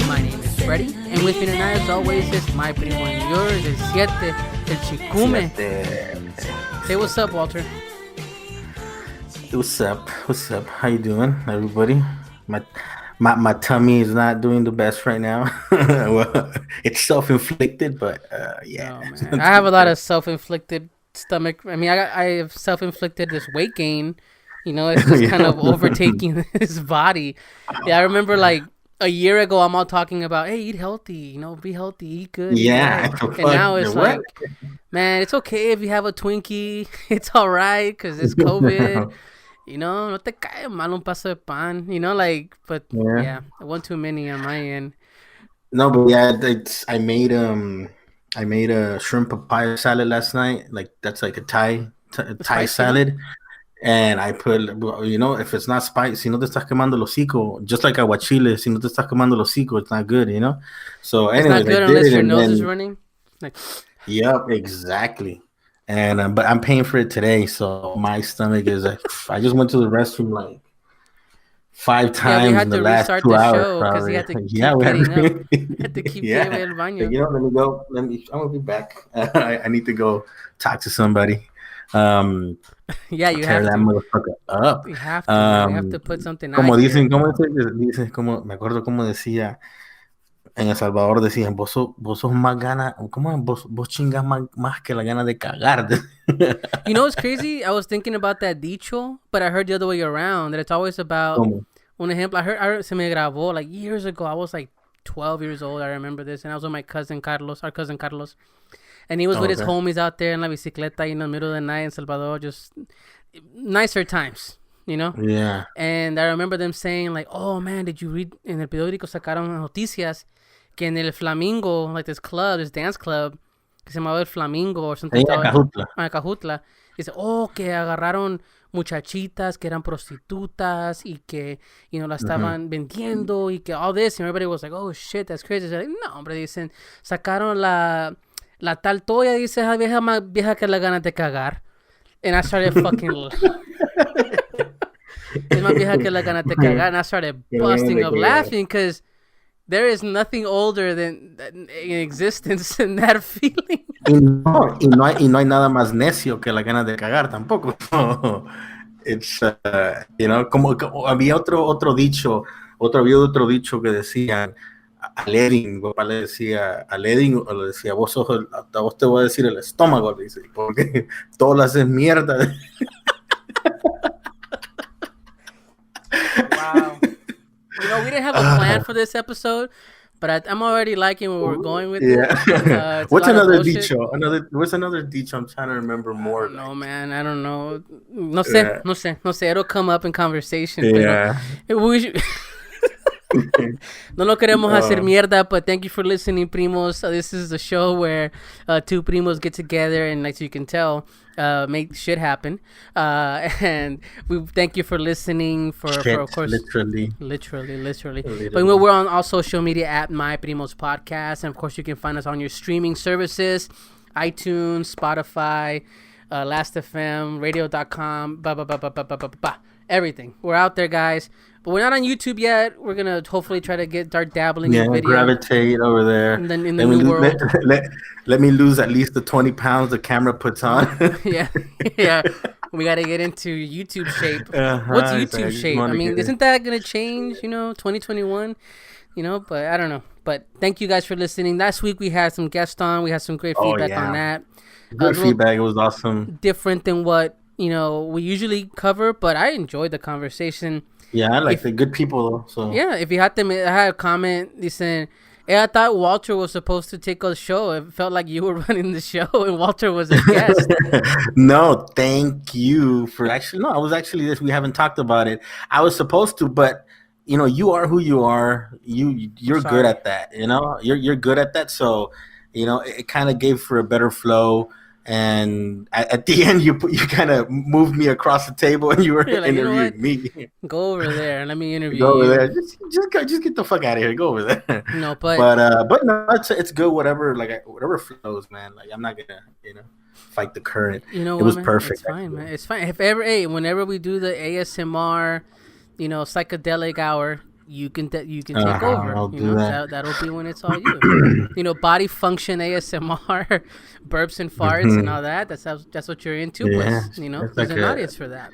My name is Freddy, and with me tonight, as always, is my primo and yours, el siete, el chicume. Say what's up, Walter. What's up? What's up? How you doing, everybody? My tummy is not doing the best right now. Well, it's self-inflicted, but yeah. Oh, man. I have a lot of self-inflicted stomach. I mean, I have self-inflicted this weight gain. You know, it's just kind of overtaking his body. Yeah, I remember like a year ago, I'm all talking about, hey, eat healthy, you know, be healthy, eat good. Yeah. And now it's like, man, it's okay if you have a Twinkie. It's all right because it's COVID. You know, no te cae mal un paso de pan. You know, like, but yeah, one too many on my end. No, but yeah, I made a shrimp papaya salad last night. Like that's like a Thai salad. And I put, you know, if it's not spicy, si no te estás quemando el hocico, just like aguachile, si no te estás quemando el hocico, it's not good, you know? So anyway, it's not good unless your nose is running. Like, yep, exactly. And but I'm paying for it today, so my stomach is like, I just went to the restroom like 5 times in the last 2 hours. Because you had to keep getting up. Had to keep getting al baño. You know, let me go. I'm gonna be back. I need to go talk to somebody. Yeah, you tear have that to. Motherfucker up. You have to. You have to put something out. Como dicen, me acuerdo cómo decía en El Salvador, decían, vos sos más gana, ¿cómo? Vos chingas más que la gana de cagar. You know what's crazy? I was thinking about that dicho, but I heard the other way around, that it's always about, un ejemplo, I heard se me grabó, like years ago, I was like 12 years old, I remember this, and I was with my cousin Carlos, and he was with his homies out there in la bicicleta in the middle of the night in Salvador, just nicer times, you know? Yeah. And I remember them saying, like, oh, man, did you read, en el periódico sacaron noticias que en el Flamingo, like this dance club, que se llamaba el Flamingo or something. Cajutla. Dice, que agarraron muchachitas que eran prostitutas y que, you know, la estaban vendiendo y que all this. And everybody was like, oh, shit, that's crazy. Like, no, hombre, dicen, sacaron la tal toya, dice, esa vieja más vieja que la ganas de cagar. And I started fucking... Es más vieja que la ganas de cagar. And I started busting up laughing because there is nothing older than in existence than that feeling. y no hay nada más necio que la ganas de cagar tampoco. It's, you know, como había otro dicho que decían, al Edin, papá le decía al Edin, o le decía, a vos te voy a decir el estómago, dice, porque todo lo haces mierda. Wow. You know, we didn't have a plan for this episode, but I'm already liking where we're going with it. What's another dicho? What's another dicho? I'm trying to remember more. No, man, I don't know. No sé. It'll come up in conversation. Yeah. No lo queremos hacer mierda, but thank you for listening, primos. This is a show where two primos get together and, like you can tell, make shit happen. And we thank you for listening. For of course, literally. But we're on all social media at My Primos Podcast, and of course you can find us on your streaming services, iTunes, Spotify, Last.fm, Radio.com, everything. We're out there, guys. But we're not on YouTube yet. We're going to hopefully try to start dabbling in video. Gravitate over there. And then in the new world. Let me lose at least the 20 pounds the camera puts on. Yeah. We got to get into YouTube shape. What's YouTube shape? I mean, isn't that going to change, 2021? But I don't know. But thank you guys for listening. Last week we had some guests on. We had some great feedback on that. Good feedback. It was awesome. Different than what, we usually cover, but I enjoyed the conversation. Yeah, I like the good people though. So yeah, if you had them, I had a comment. They said, "Hey, I thought Walter was supposed to take the show. It felt like you were running the show, and Walter was a guest." No, thank you for actually. No, I was actually this. We haven't talked about it. I was supposed to, but you are who you are. You're good at that. You're good at that. So it kind of gave for a better flow. And at the end, you kind of moved me across the table, and you were interviewing me. Go over there and let me interview you. Go over there. Just get the fuck out of here. Go over there. No, but no, it's good. Whatever flows, man. Like I'm not gonna fight the current. It was perfect. It's fine, man. It's fine. Whenever we do the ASMR, psychedelic hour, you can take over. I'll do that. That'll be when it's all you. Body function ASMR, burps and farts and all that. That's what you're into. Yeah, Pues, it's there's like an audience for that.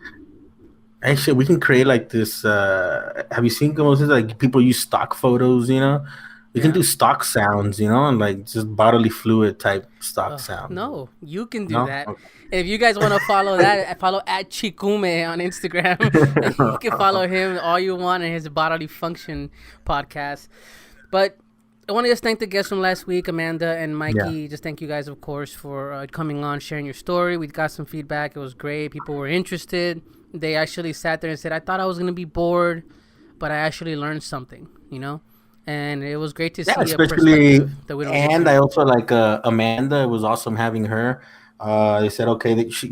actually, we can create like this. Have you seen those? Like people use stock photos, We can do stock sounds, and like just bodily fluid type stock sounds. No, you can do that. Okay. If you guys want to follow that, follow at Chikume on Instagram. You can follow him all you want in his bodily function podcast. But I want to just thank the guests from last week, Amanda and Mikey. Yeah. Just thank you guys, of course, for coming on, sharing your story. We got some feedback. It was great. People were interested. They actually sat there and said, I thought I was going to be bored, but I actually learned something, And it was great to see especially, a perspective that we don't and I also like Amanda. It was awesome having her. They said, okay, she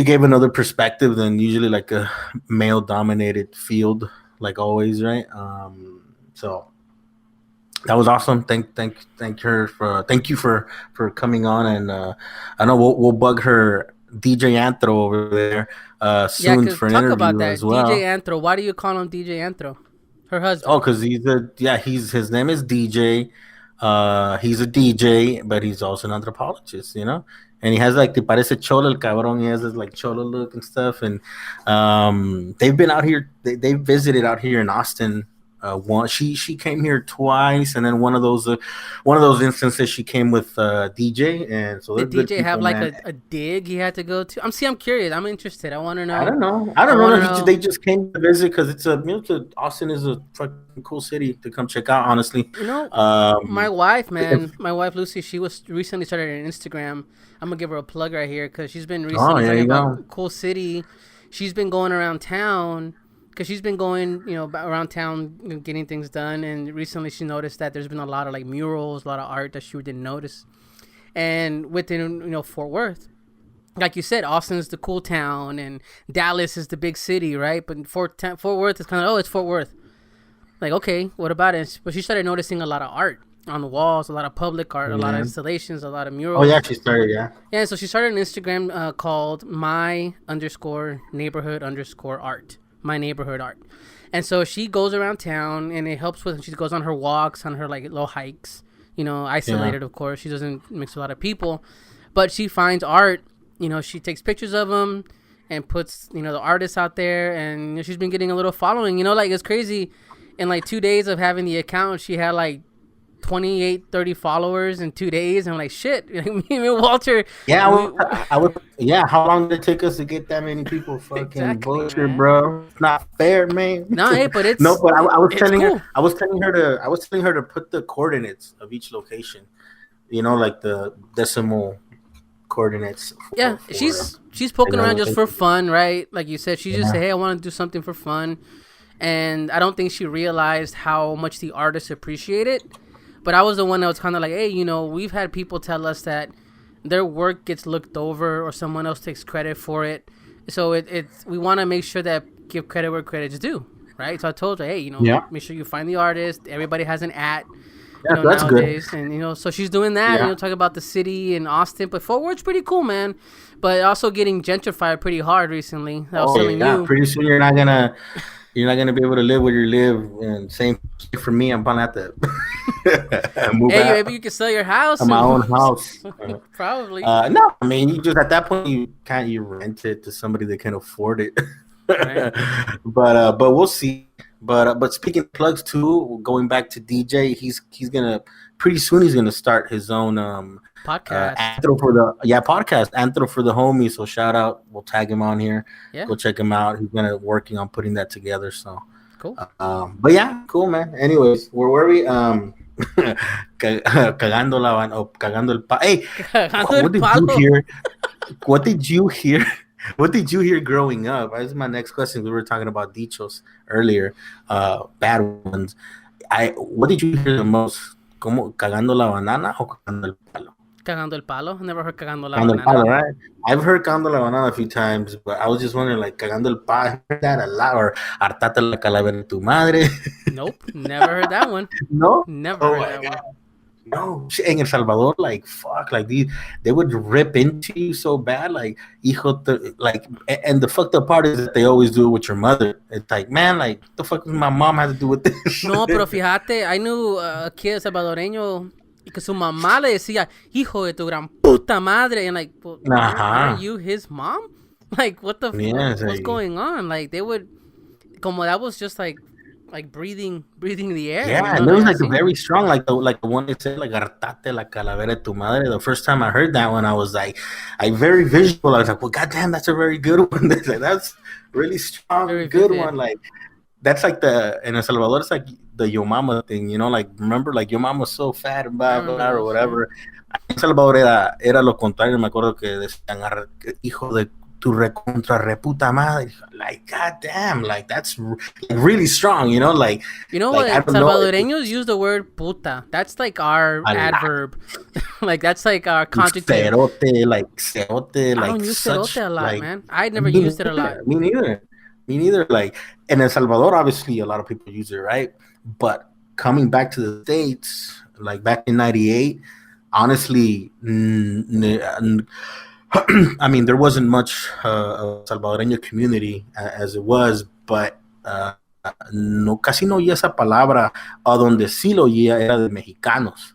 gave another perspective than usually like a male dominated field, like always, right? So that was awesome. Thank you for coming on, and I know we'll bug her DJ Anthro over there soon for an talk interview about that. as well. DJ Anthro, why do you call him DJ Anthro? Her husband. Oh, because his name is DJ. He's a DJ, but he's also an anthropologist, And he has like te parece cholo el cabrón. He has this like cholo look and stuff. And they've been out here. They visited out here in Austin. She came here twice, and then one of those instances she came with DJ. And so did DJ have like a dig he had to go to? I'm curious. I'm interested. I want to know. I don't know. They just came to visit because Austin is a fucking cool city to come check out. Honestly, my wife, Lucy, she was recently started an Instagram. I'm gonna give her a plug right here because she's been recently talking about cool city. She's been going around town. Because she's been going, around town getting things done. And recently she noticed that there's been a lot of like murals, a lot of art that she didn't notice. And within, Fort Worth, like you said, Austin's the cool town and Dallas is the big city, right? But Fort Worth is kind of, it's Fort Worth. Like, okay, what about it? But she started noticing a lot of art on the walls, a lot of public art, a lot of installations, a lot of murals. Oh, yeah, she started, yeah. Yeah, so she started an Instagram called my_neighborhood_art. My neighborhood art. And so she goes around town and it helps she goes on her walks, on her like little hikes, isolated, of course. She doesn't mix with a lot of people, but she finds art, she takes pictures of them and puts, the artists out there, and she's been getting a little following, like it's crazy. In like 2 days of having the account, she had like 28-30 followers in 2 days. I'm like, shit. Me and Walter. Yeah, I would. Yeah, how long did it take us to get that many people? Fucking bullshit, bro. It's not fair, man. No, hey, but it's no. But I was telling cool. her. I was telling her to put the coordinates of each location. Like the decimal coordinates. She's poking around just for fun, right? Like you said, she just said, hey, I want to do something for fun, and I don't think she realized how much the artists appreciate it. But I was the one that was kind of like, hey, we've had people tell us that their work gets looked over or someone else takes credit for it. So we want to make sure that give credit where credit's due, right? So I told her, hey, make sure you find the artist. Everybody has an @ that's nowadays. good. And, so she's doing that, talking about the city and Austin. But Fort Worth's pretty cool, man. But also getting gentrified pretty hard recently. I was telling you. Pretty soon you're not going to be able to live where you live. And same for me, I'm going to have to move out. Maybe you can sell your house. My own house. Probably. No, I mean, you just, at that point, you rent it to somebody that can afford it. Right. But we'll see. But speaking of plugs too, going back to DJ, he's gonna pretty soon he's gonna start his own podcast. Podcast Anthro for the homies. So shout out, we'll tag him on here. Yeah. Go check him out. He's working on putting that together. So cool. But yeah, cool, man. Anyways, where were we? Cagando el palo. Hey, what did you hear? What did you hear growing up? That's my next question. We were talking about dichos earlier, bad ones. What did you hear the most? ¿Cómo cagando la banana o cagando el palo? Cagando el palo. I never heard cagando la banana. Palo, right? I've heard cagando la banana a few times, but I was just wondering, like, cagando el palo. I heard that a lot, or hartate la calavera de tu madre. Nope, never heard that one. No, never heard that one. No, in El Salvador, like fuck, like they would rip into you so bad, like hijo, like, and the fucked up part is that they always do it with your mother. It's like, man, like what the fuck does my mom have to do with this? No, pero fíjate, I knew a kid salvadoreño y que su mamá le decía, hijo de tu gran puta madre, and like, well, aren't Ajá. you his mom? Like, Yeah, it's what's like, going on? Like, they would, como that was just like breathing the air, you yeah, know, and it like was like a así. very strong, like the one that said like hartate la calavera de tu madre. The first time I heard that one, I was like, I very visual. I was like, well, goddamn, that's a very good one. That's really Very strong, good vivid. one. Like that's like the in El Salvador, it's like the yo mama thing, you know, like remember like your mom was so fat and I blah remember blah or those, yeah. whatever. En El Salvador era lo contrario, me acuerdo que decían hijo de tu recontra reputa madre. Like goddamn, like that's really strong, you know, You know like I what? don't know. Salvadoreños use the word puta. That's like our A lot. adverb. Like that's like our conjunctive. Cerote, I don't like use cerote such, a lot, like man. I never me used it a lot. neither, me neither, me neither. Like in El Salvador, obviously, a lot of people use it, right? But coming back to the States, like back in '98, honestly, I mean, there wasn't much Salvadoreño community as it was, but no, casi no oía esa palabra. A donde sí lo oía era de mexicanos.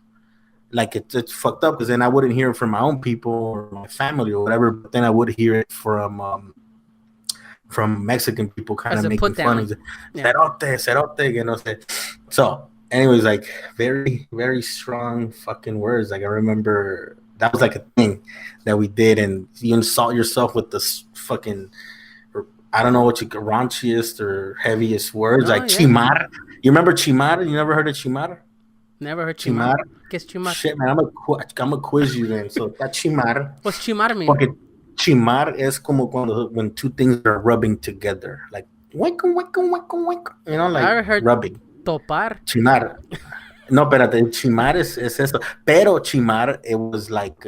Like it's fucked up because then I wouldn't hear it from my own people or my family or whatever, but then I would hear it from Mexican people kind As of a put making fun down. of Yeah. cerote, you know. So, anyways, like very, very strong fucking words. Like I remember that was like a thing that we did, and you insult yourself with this fucking, I don't know what you raunchiest or heaviest words, No, like yeah. chimar. You remember chimar? You never heard of chimar? Never heard chimar. Chimar. ¿Qué es chimar? Shit, man, I'm gonna quiz you then. So that chimar, What's chimar mean? porque chimar es como cuando when two things are rubbing together, like wickum, wickum, wickum, wickum, you know, like I heard rubbing. topar. Chimar. No, espérate, chimar es eso. Pero chimar, it was like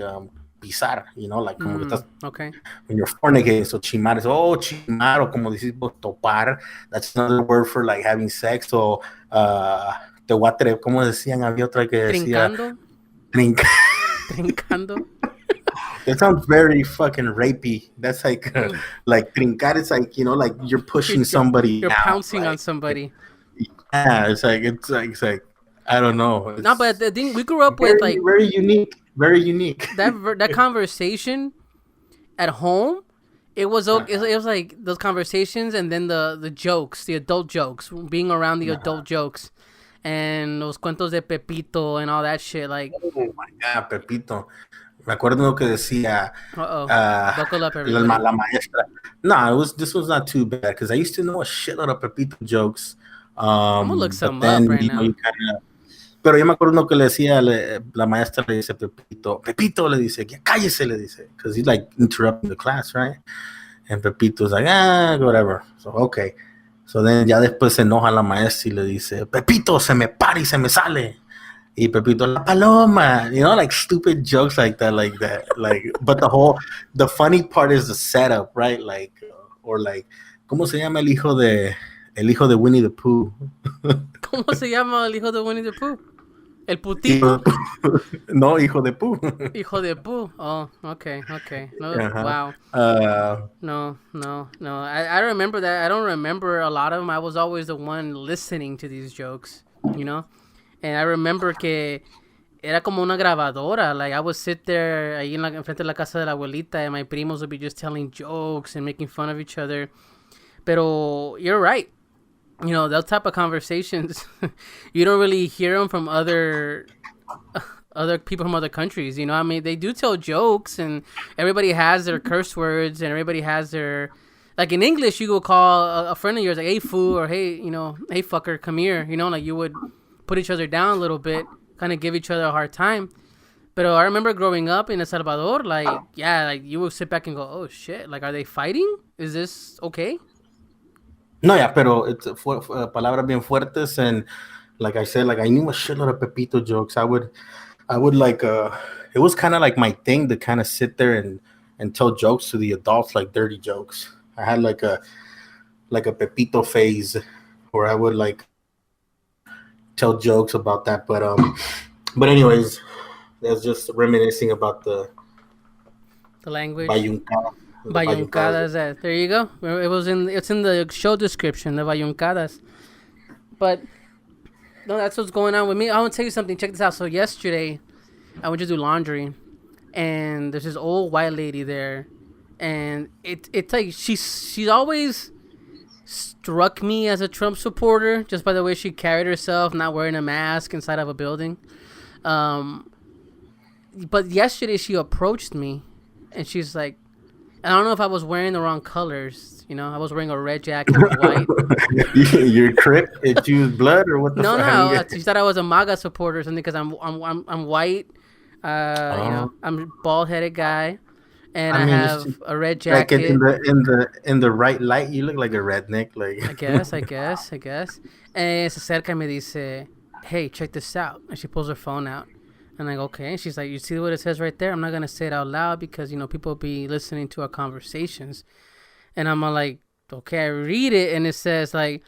pisar, you know, like como que estás, Okay. when you're fornicating. So chimar is, oh, chimar, o como decimos, topar. That's another word for like having sex. O te voy a ¿cómo decían? Había otra que decía Trincando. trinca. Trincando. That sounds very fucking rapey. That's like trincar. It's like, you know, like you're pushing somebody. You're down, pouncing like, on somebody. Yeah, it's like I don't know. No, but the thing we grew up very, with, like very unique, very unique. that conversation at home. It was okay. It was like those conversations, and then the jokes, the adult jokes, being around the adult jokes, and los cuentos de Pepito and all that shit. Like, Oh my god, Pepito. Me acuerdo lo que decía buckle up, everybody. la maestra. No, this was not too bad because I used to know a shitload of Pepito jokes. I'm gonna look some but then, up right you know, now. you kinda, pero yo me acuerdo lo que le decía la maestra, le dice Pepito le dice, cállese, le dice, because he's like interrupting the class, right? And Pepito's like, whatever. So, okay. So then ya después se enoja la maestra y le dice, Pepito, se me para y se me sale. Y Pepito, la paloma, you know, like stupid jokes like that, like, but the funny part is the setup, right? Like, or like, ¿cómo se llama el hijo de Winnie the Pooh? ¿Cómo se llama el hijo de Winnie the Pooh? El putito. No, hijo de Pooh. Hijo de Pooh. Oh, okay. No, wow. No. I remember that. I don't remember a lot of them. I was always the one listening to these jokes, you know? And I remember que era como una grabadora. Like, I would sit there ahí enfrente de la casa de la abuelita, and my primos would be just telling jokes and making fun of each other. Pero you're right. You know, those type of conversations, you don't really hear them from other people from other countries. You know, I mean, they do tell jokes, and everybody has their curse words, and everybody has their, like in English, you would call a friend of yours like, hey, fool, or hey, you know, hey, fucker, come here. You know, like you would put each other down a little bit, kind of give each other a hard time. But I remember growing up in El Salvador, like, yeah, like you would sit back and go, oh shit, like, are they fighting? Is this okay? No, yeah, pero it's palabras bien fuertes, and like I said, like I knew a shitload of Pepito jokes. I would like it was kind of like my thing to kind of sit there and tell jokes to the adults, like dirty jokes. I had like a Pepito phase where I would like tell jokes about that, but But anyways, that's just reminiscing about the language. Bayuncadas. There you go. It's in the show description, the Bayuncadas. But no, that's what's going on with me. I want to tell you something. Check this out. So yesterday, I went to do laundry, and there's this old white lady there, and it's like she's always struck me as a Trump supporter just by the way she carried herself, not wearing a mask inside of a building. But yesterday she approached me, and she's like, I don't know if I was wearing the wrong colors. You know, I was wearing a red jacket with white. Your Crip? It used blood or what the fuck? No. She thought I was a MAGA supporter or something because I'm white. You know, I'm a bald-headed guy, and I have a red jacket. Like in the right light, you look like a redneck. Like I guess. And se acerca y me dice, "Hey, check this out." And she pulls her phone out. And I go, okay. And she's like, you see what it says right there? I'm not going to say it out loud because, you know, people be listening to our conversations. And I'm like, okay, I read it. And it says, like,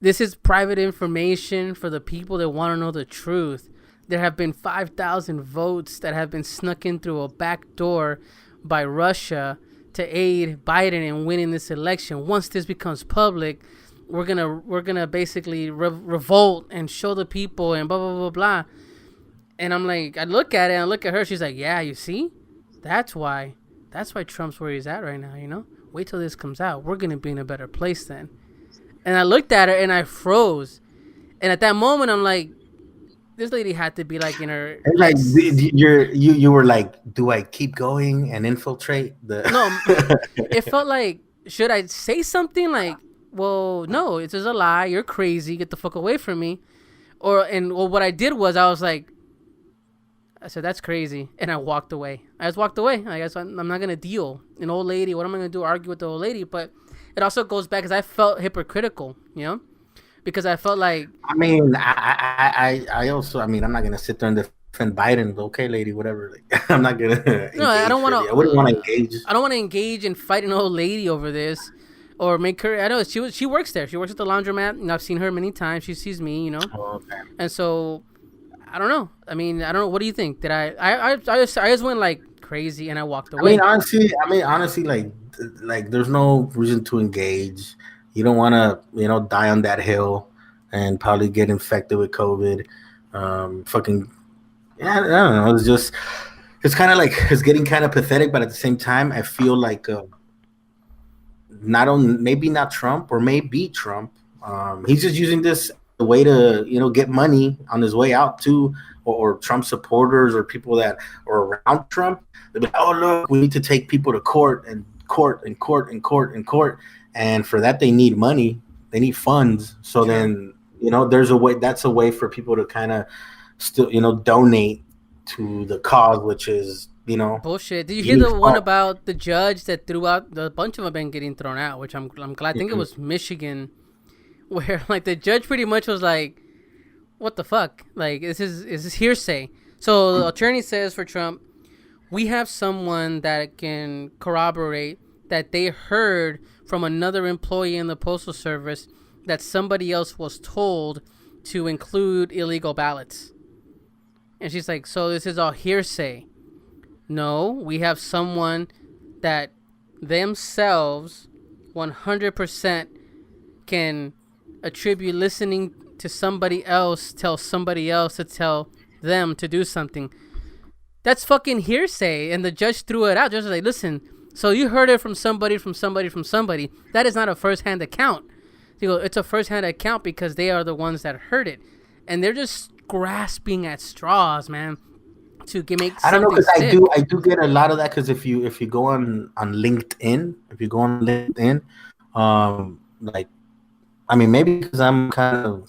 this is private information for the people that want to know the truth. There have been 5,000 votes that have been snuck in through a back door by Russia to aid Biden in winning this election. Once this becomes public, we're gonna basically revolt and show the people and blah, blah, blah, blah. And I'm like, I look at it and I look at her. She's like, yeah, you see? That's why Trump's where he's at right now, you know? Wait till this comes out. We're going to be in a better place then. And I looked at her and I froze. And at that moment, I'm like, this lady had to be like in her... Like, you were like, do I keep going and infiltrate the... No, it felt like, should I say something like, well, no, it's just a lie. You're crazy. Get the fuck away from me. What I did was I was like, I said, that's crazy. And I walked away. I just walked away. I guess I'm not going to deal. An old lady, what am I going to do? Argue with the old lady? But it also goes back because I felt hypocritical, you know? Because I felt like... I mean, I also, I mean, I'm not going to sit there and defend Biden. Okay, lady, whatever. Like, I'm not going to... No, I don't want to... I wouldn't want to engage. I don't want to engage and fight an old lady over this. Or make her... I know, she works there. She works at the laundromat. And I've seen her many times. She sees me, you know? Oh, okay. And so... I don't know. I mean, I don't know. What do you think? Did I just went like crazy and I walked away. I mean, honestly, like there's no reason to engage. You don't want to, you know, die on that hill and probably get infected with COVID. I don't know. It's kind of like, it's getting kind of pathetic, but at the same time, I feel like maybe not Trump or maybe Trump. He's just using this the way to, you know, get money on his way out too, or Trump supporters or people that are around Trump. They're like, oh, look, we need to take people to court. And for that, they need money. They need funds. So then, you know, that's a way for people to kind of still, you know, donate to the cause, which is, you know. Bullshit. Did you hear the one about the judge that threw out, a bunch of them have been getting thrown out, which I'm glad. I think it was Michigan, where like the judge pretty much was like, what the fuck? Like, is this hearsay? So the attorney says for Trump, we have someone that can corroborate that they heard from another employee in the Postal Service that somebody else was told to include illegal ballots. And she's like, so this is all hearsay. No, we have someone that themselves 100% can attribute listening to somebody else, tell somebody else to tell them to do something. That's fucking hearsay. And the judge threw it out. Just like, listen, so you heard it from somebody. That is not a first-hand account. You go, it's a first-hand account because they are the ones that heard it. And they're just grasping at straws, man, to make I don't know, because I do get a lot of that, because if you go on LinkedIn, like, I mean, maybe because I'm kind of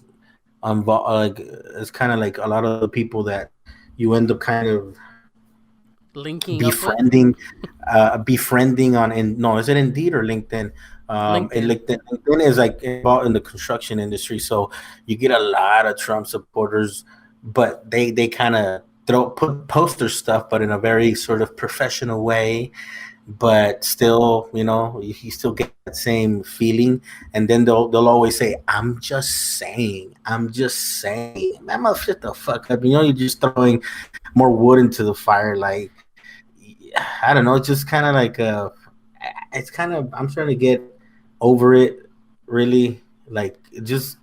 like, it's kind of like a lot of the people that you end up kind of befriending on, is it Indeed or LinkedIn? LinkedIn is like involved in the construction industry, so you get a lot of Trump supporters, but they kind of put poster stuff, but in a very sort of professional way. but still, you still get that same feeling. And then they'll always say, "I'm just saying, I'm just saying." Man, mother, shut the fuck up. You're just throwing more wood into the fire. Like, I don't know. It's just kind of like it's kind of, I'm trying to get over it. Really, like, just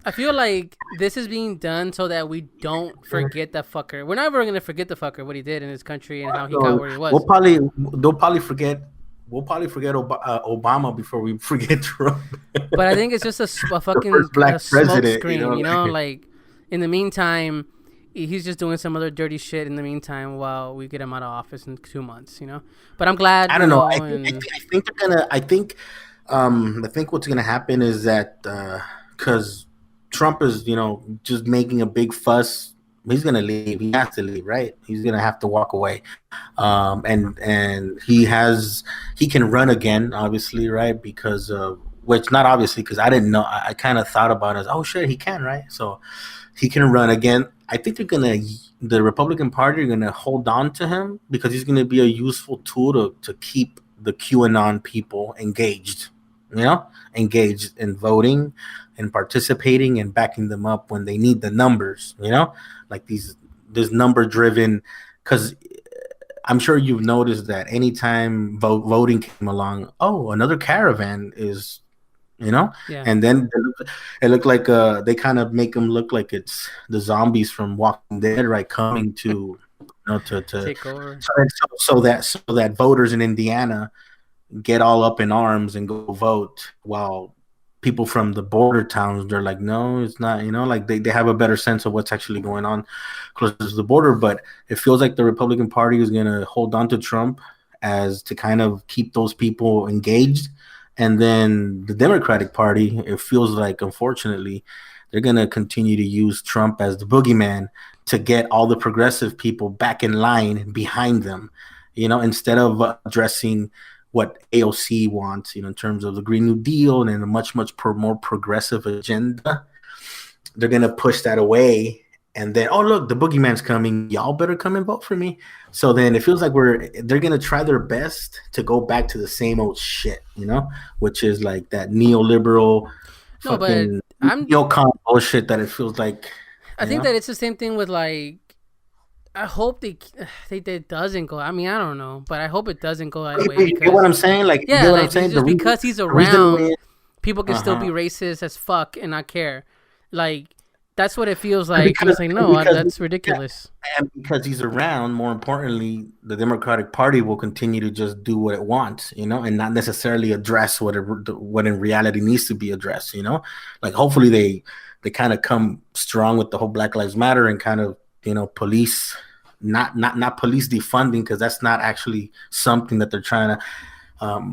I feel like this is being done so that we don't forget that fucker. We're never gonna forget the fucker, what he did in his country and how he got where he was. They'll probably forget. We'll probably forget Obama before we forget Trump. But I think it's just a fucking black smoke president, screen, like in the meantime, he's just doing some other dirty shit in the meantime while we get him out of office in 2 months, But I'm glad. I don't know. I think they're gonna. I think what's gonna happen is that because Trump is, just making a big fuss. He's gonna leave. He has to leave, right? He's gonna have to walk away. And he can run again, obviously, right? Because which not obviously, because I didn't know. I kind of thought about it as, oh shit, he can, right? So he can run again. I think the Republican Party are gonna hold on to him because he's gonna be a useful tool to keep the QAnon people engaged, engaged in voting and participating and backing them up when they need the numbers, like this number driven, because I'm sure you've noticed that anytime voting came along, oh, another caravan is, Yeah. And then it looked like they kind of make them look like it's the zombies from Walking Dead, right, coming to to take over, so that voters in Indiana get all up in arms and go vote, while people from the border towns, they're like, no, it's not, like they have a better sense of what's actually going on closer to the border. But it feels like the Republican Party is going to hold on to Trump as to kind of keep those people engaged. And then the Democratic Party, it feels like, unfortunately, they're going to continue to use Trump as the boogeyman to get all the progressive people back in line behind them, instead of addressing what AOC wants, in terms of the Green New Deal and a much more progressive agenda. They're going to push that away. And then, oh, look, the boogeyman's coming. Y'all better come and vote for me. So then it feels like they're going to try their best to go back to the same old shit, which is like that neoliberal, neocon bullshit that it feels like. I think that it's the same thing with, like, I hope they doesn't go. I mean, I don't know, but I hope it doesn't go that way. You get what I'm saying? Like, yeah, like, just because he's around, people can still be racist as fuck and not care. Like, that's what it feels like. It's like, no, that's ridiculous. And because he's around, more importantly, the Democratic Party will continue to just do what it wants, and not necessarily address what in reality needs to be addressed, Like, hopefully they kind of come strong with the whole Black Lives Matter and kind of, police, not police defunding, because that's not actually something that they're trying to,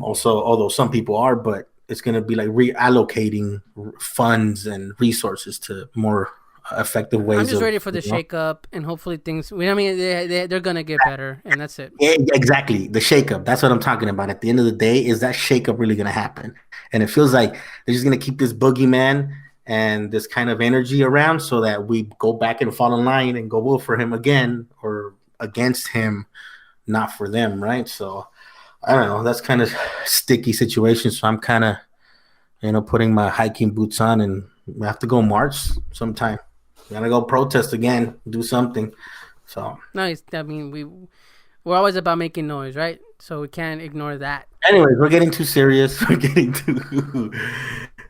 also, although some people are, but it's going to be like reallocating funds and resources to more effective ways. I'm just ready for the shakeup, and hopefully things. I mean, they're going to get better, and that's it. Yeah, exactly, the shakeup. That's what I'm talking about. At the end of the day, is that shakeup really going to happen? And it feels like they're just going to keep this boogeyman and this kind of energy around so that we go back and fall in line and go vote for him again, or against him, not for them, right? So I don't know. That's kind of sticky situation. So I'm kind of, putting my hiking boots on, and we have to go march sometime. We gotta go protest again, do something. So nice. I mean, we're always about making noise, right? So we can't ignore that. Anyways, we're getting too serious. We're getting too.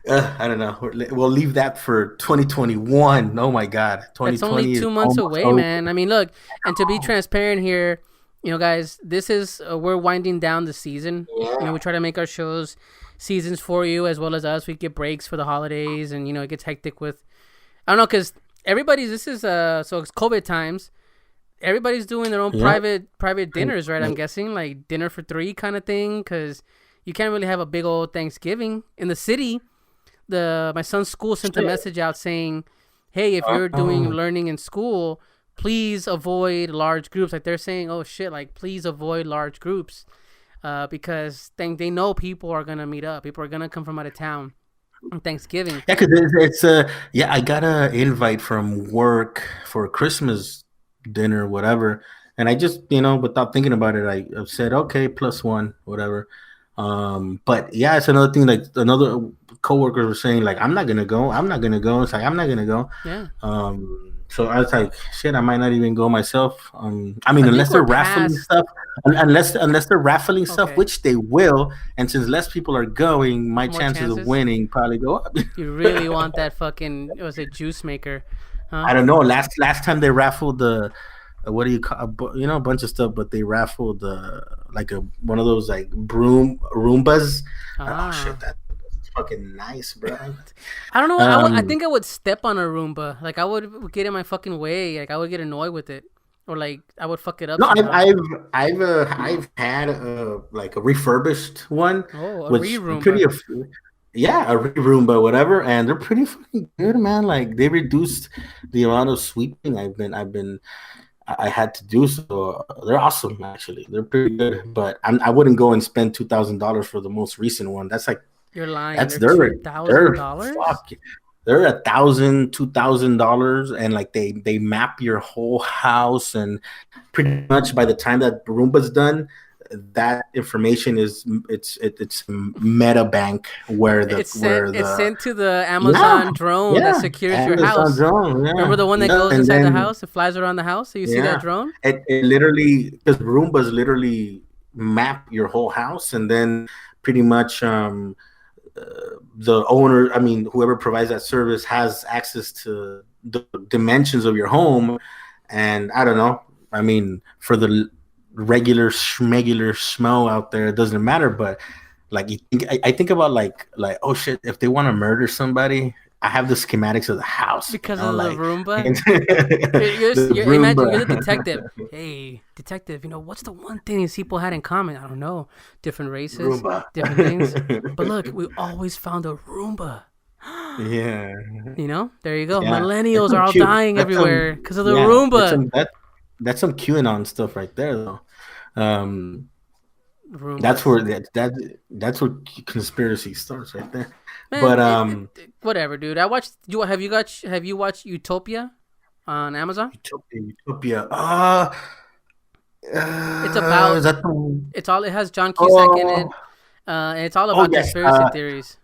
I don't know. We'll leave that for 2021. Oh my God, 2020. It's only 2 months away, man. I mean, look, and to be transparent here, guys, this is we're winding down the season. Yeah. We try to make our shows seasons for you as well as us. We get breaks for the holidays, and it gets hectic with. I don't know, because everybody's. This is so it's COVID times. Everybody's doing their own private dinners, right? I'm guessing, like dinner for three kind of thing, because you can't really have a big old Thanksgiving in the city. My son's school sent a message out saying, hey, if you're doing learning in school, please avoid large groups. Like, they're saying, oh shit, like, please avoid large groups, because they know people are gonna meet up. People are gonna come from out of town on Thanksgiving. Yeah, because it's I got an invite from work for a Christmas dinner, whatever, And I just, without thinking about it, I said, okay, +1, whatever. But yeah, it's another thing. Like another coworkers were saying, like, I'm not gonna go. I'm not gonna go. It's like I'm not gonna go. Yeah. So I was like, shit, I might not even go myself. I mean, I think unless we're they're raffling past. stuff, unless they're raffling stuff, Okay. which they will. And since less people are going, my More chances of chances. winning probably go up. You really want that fucking was it juice maker, huh? I don't know. Last time they raffled the what do you call a bunch of stuff, but they raffled like one of those like Roombas. Oh shit, Ah. that's fucking nice, bro. I don't know. I Um, think I would step on a Roomba. Like I would get in my fucking way. Like I would get annoyed with it, or like I would fuck it up no, somehow. I've had like a refurbished one, Oh, a re which Roomba. pretty yeah, a Roomba, whatever, and they're pretty fucking good, man. Like they reduced the amount of sweeping I had to do, so they're awesome. Actually, they're pretty good. But I wouldn't go and spend $2,000 for the most recent one. That's like You're lying. that's They're their they're $2,000. fuck. They're $1,000, $2,000, and like they map your whole house, and pretty much by the time that Roomba's done, that information is it's meta bank where It's the sent to the yeah Amazon drone that yeah secures your Amazon house. drone Remember the one that yeah goes and inside the then house? It flies around the house. So you see that yeah drone? it literally because Roombas literally map your whole house, and then pretty much the owner, I mean, whoever provides that service has access to the dimensions of your home. And I don't know. I mean, for the regular schmegular schmo out there, it doesn't matter. But like, I think about like, oh shit, if they want to murder somebody, I have the schematics of the house, Because of the like Roomba. the Imagine you're the Roomba. detective. Hey, detective, what's the one thing these people had in common? I don't know. Different races, Roomba. different things. But look, we always found a Roomba. Yeah. There you go. Yeah. That's Millennials are some all cute. dying That's everywhere some. because of the Yeah. Roomba. That's some QAnon stuff right there, though. Um, that's Roombas. where that's where conspiracy starts right there. Man, But whatever, dude. I watched. Have you watched Utopia on Amazon? Utopia. It's about. Is that the? It's all. It has John Cusack in Oh, it. And it's all oh about yes. conspiracy theories.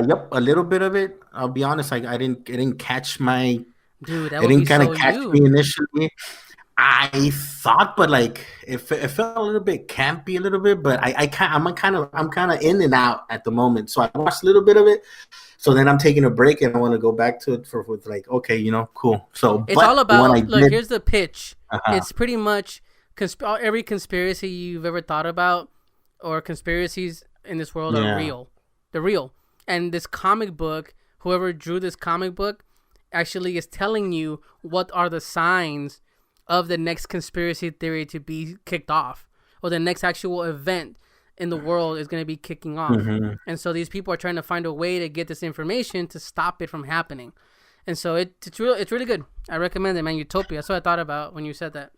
Yep. A little bit of it. I'll be honest. I didn't catch my. Dude, that It would be didn't kind so of catch me you. initially. I thought, but like it felt a little bit campy, a little bit. But I'm kind of in and out at the moment. So I watched a little bit of it. So then I'm taking a break and I want to go back to it for with like, okay, cool. So, It's all but when I about. Look, did, here's the pitch. uh-huh, It's pretty much every conspiracy you've ever thought about, or conspiracies in this world are yeah, real. They're real. And this comic book, whoever drew this comic book, actually is telling you what are the signs of the next conspiracy theory to be kicked off, or the next actual event in the world is going to be kicking off. hmm And so these people are trying to find a way to get this information to stop it from happening. And so it's really good. I recommend it, man. Utopia. That's what I thought about when you said that.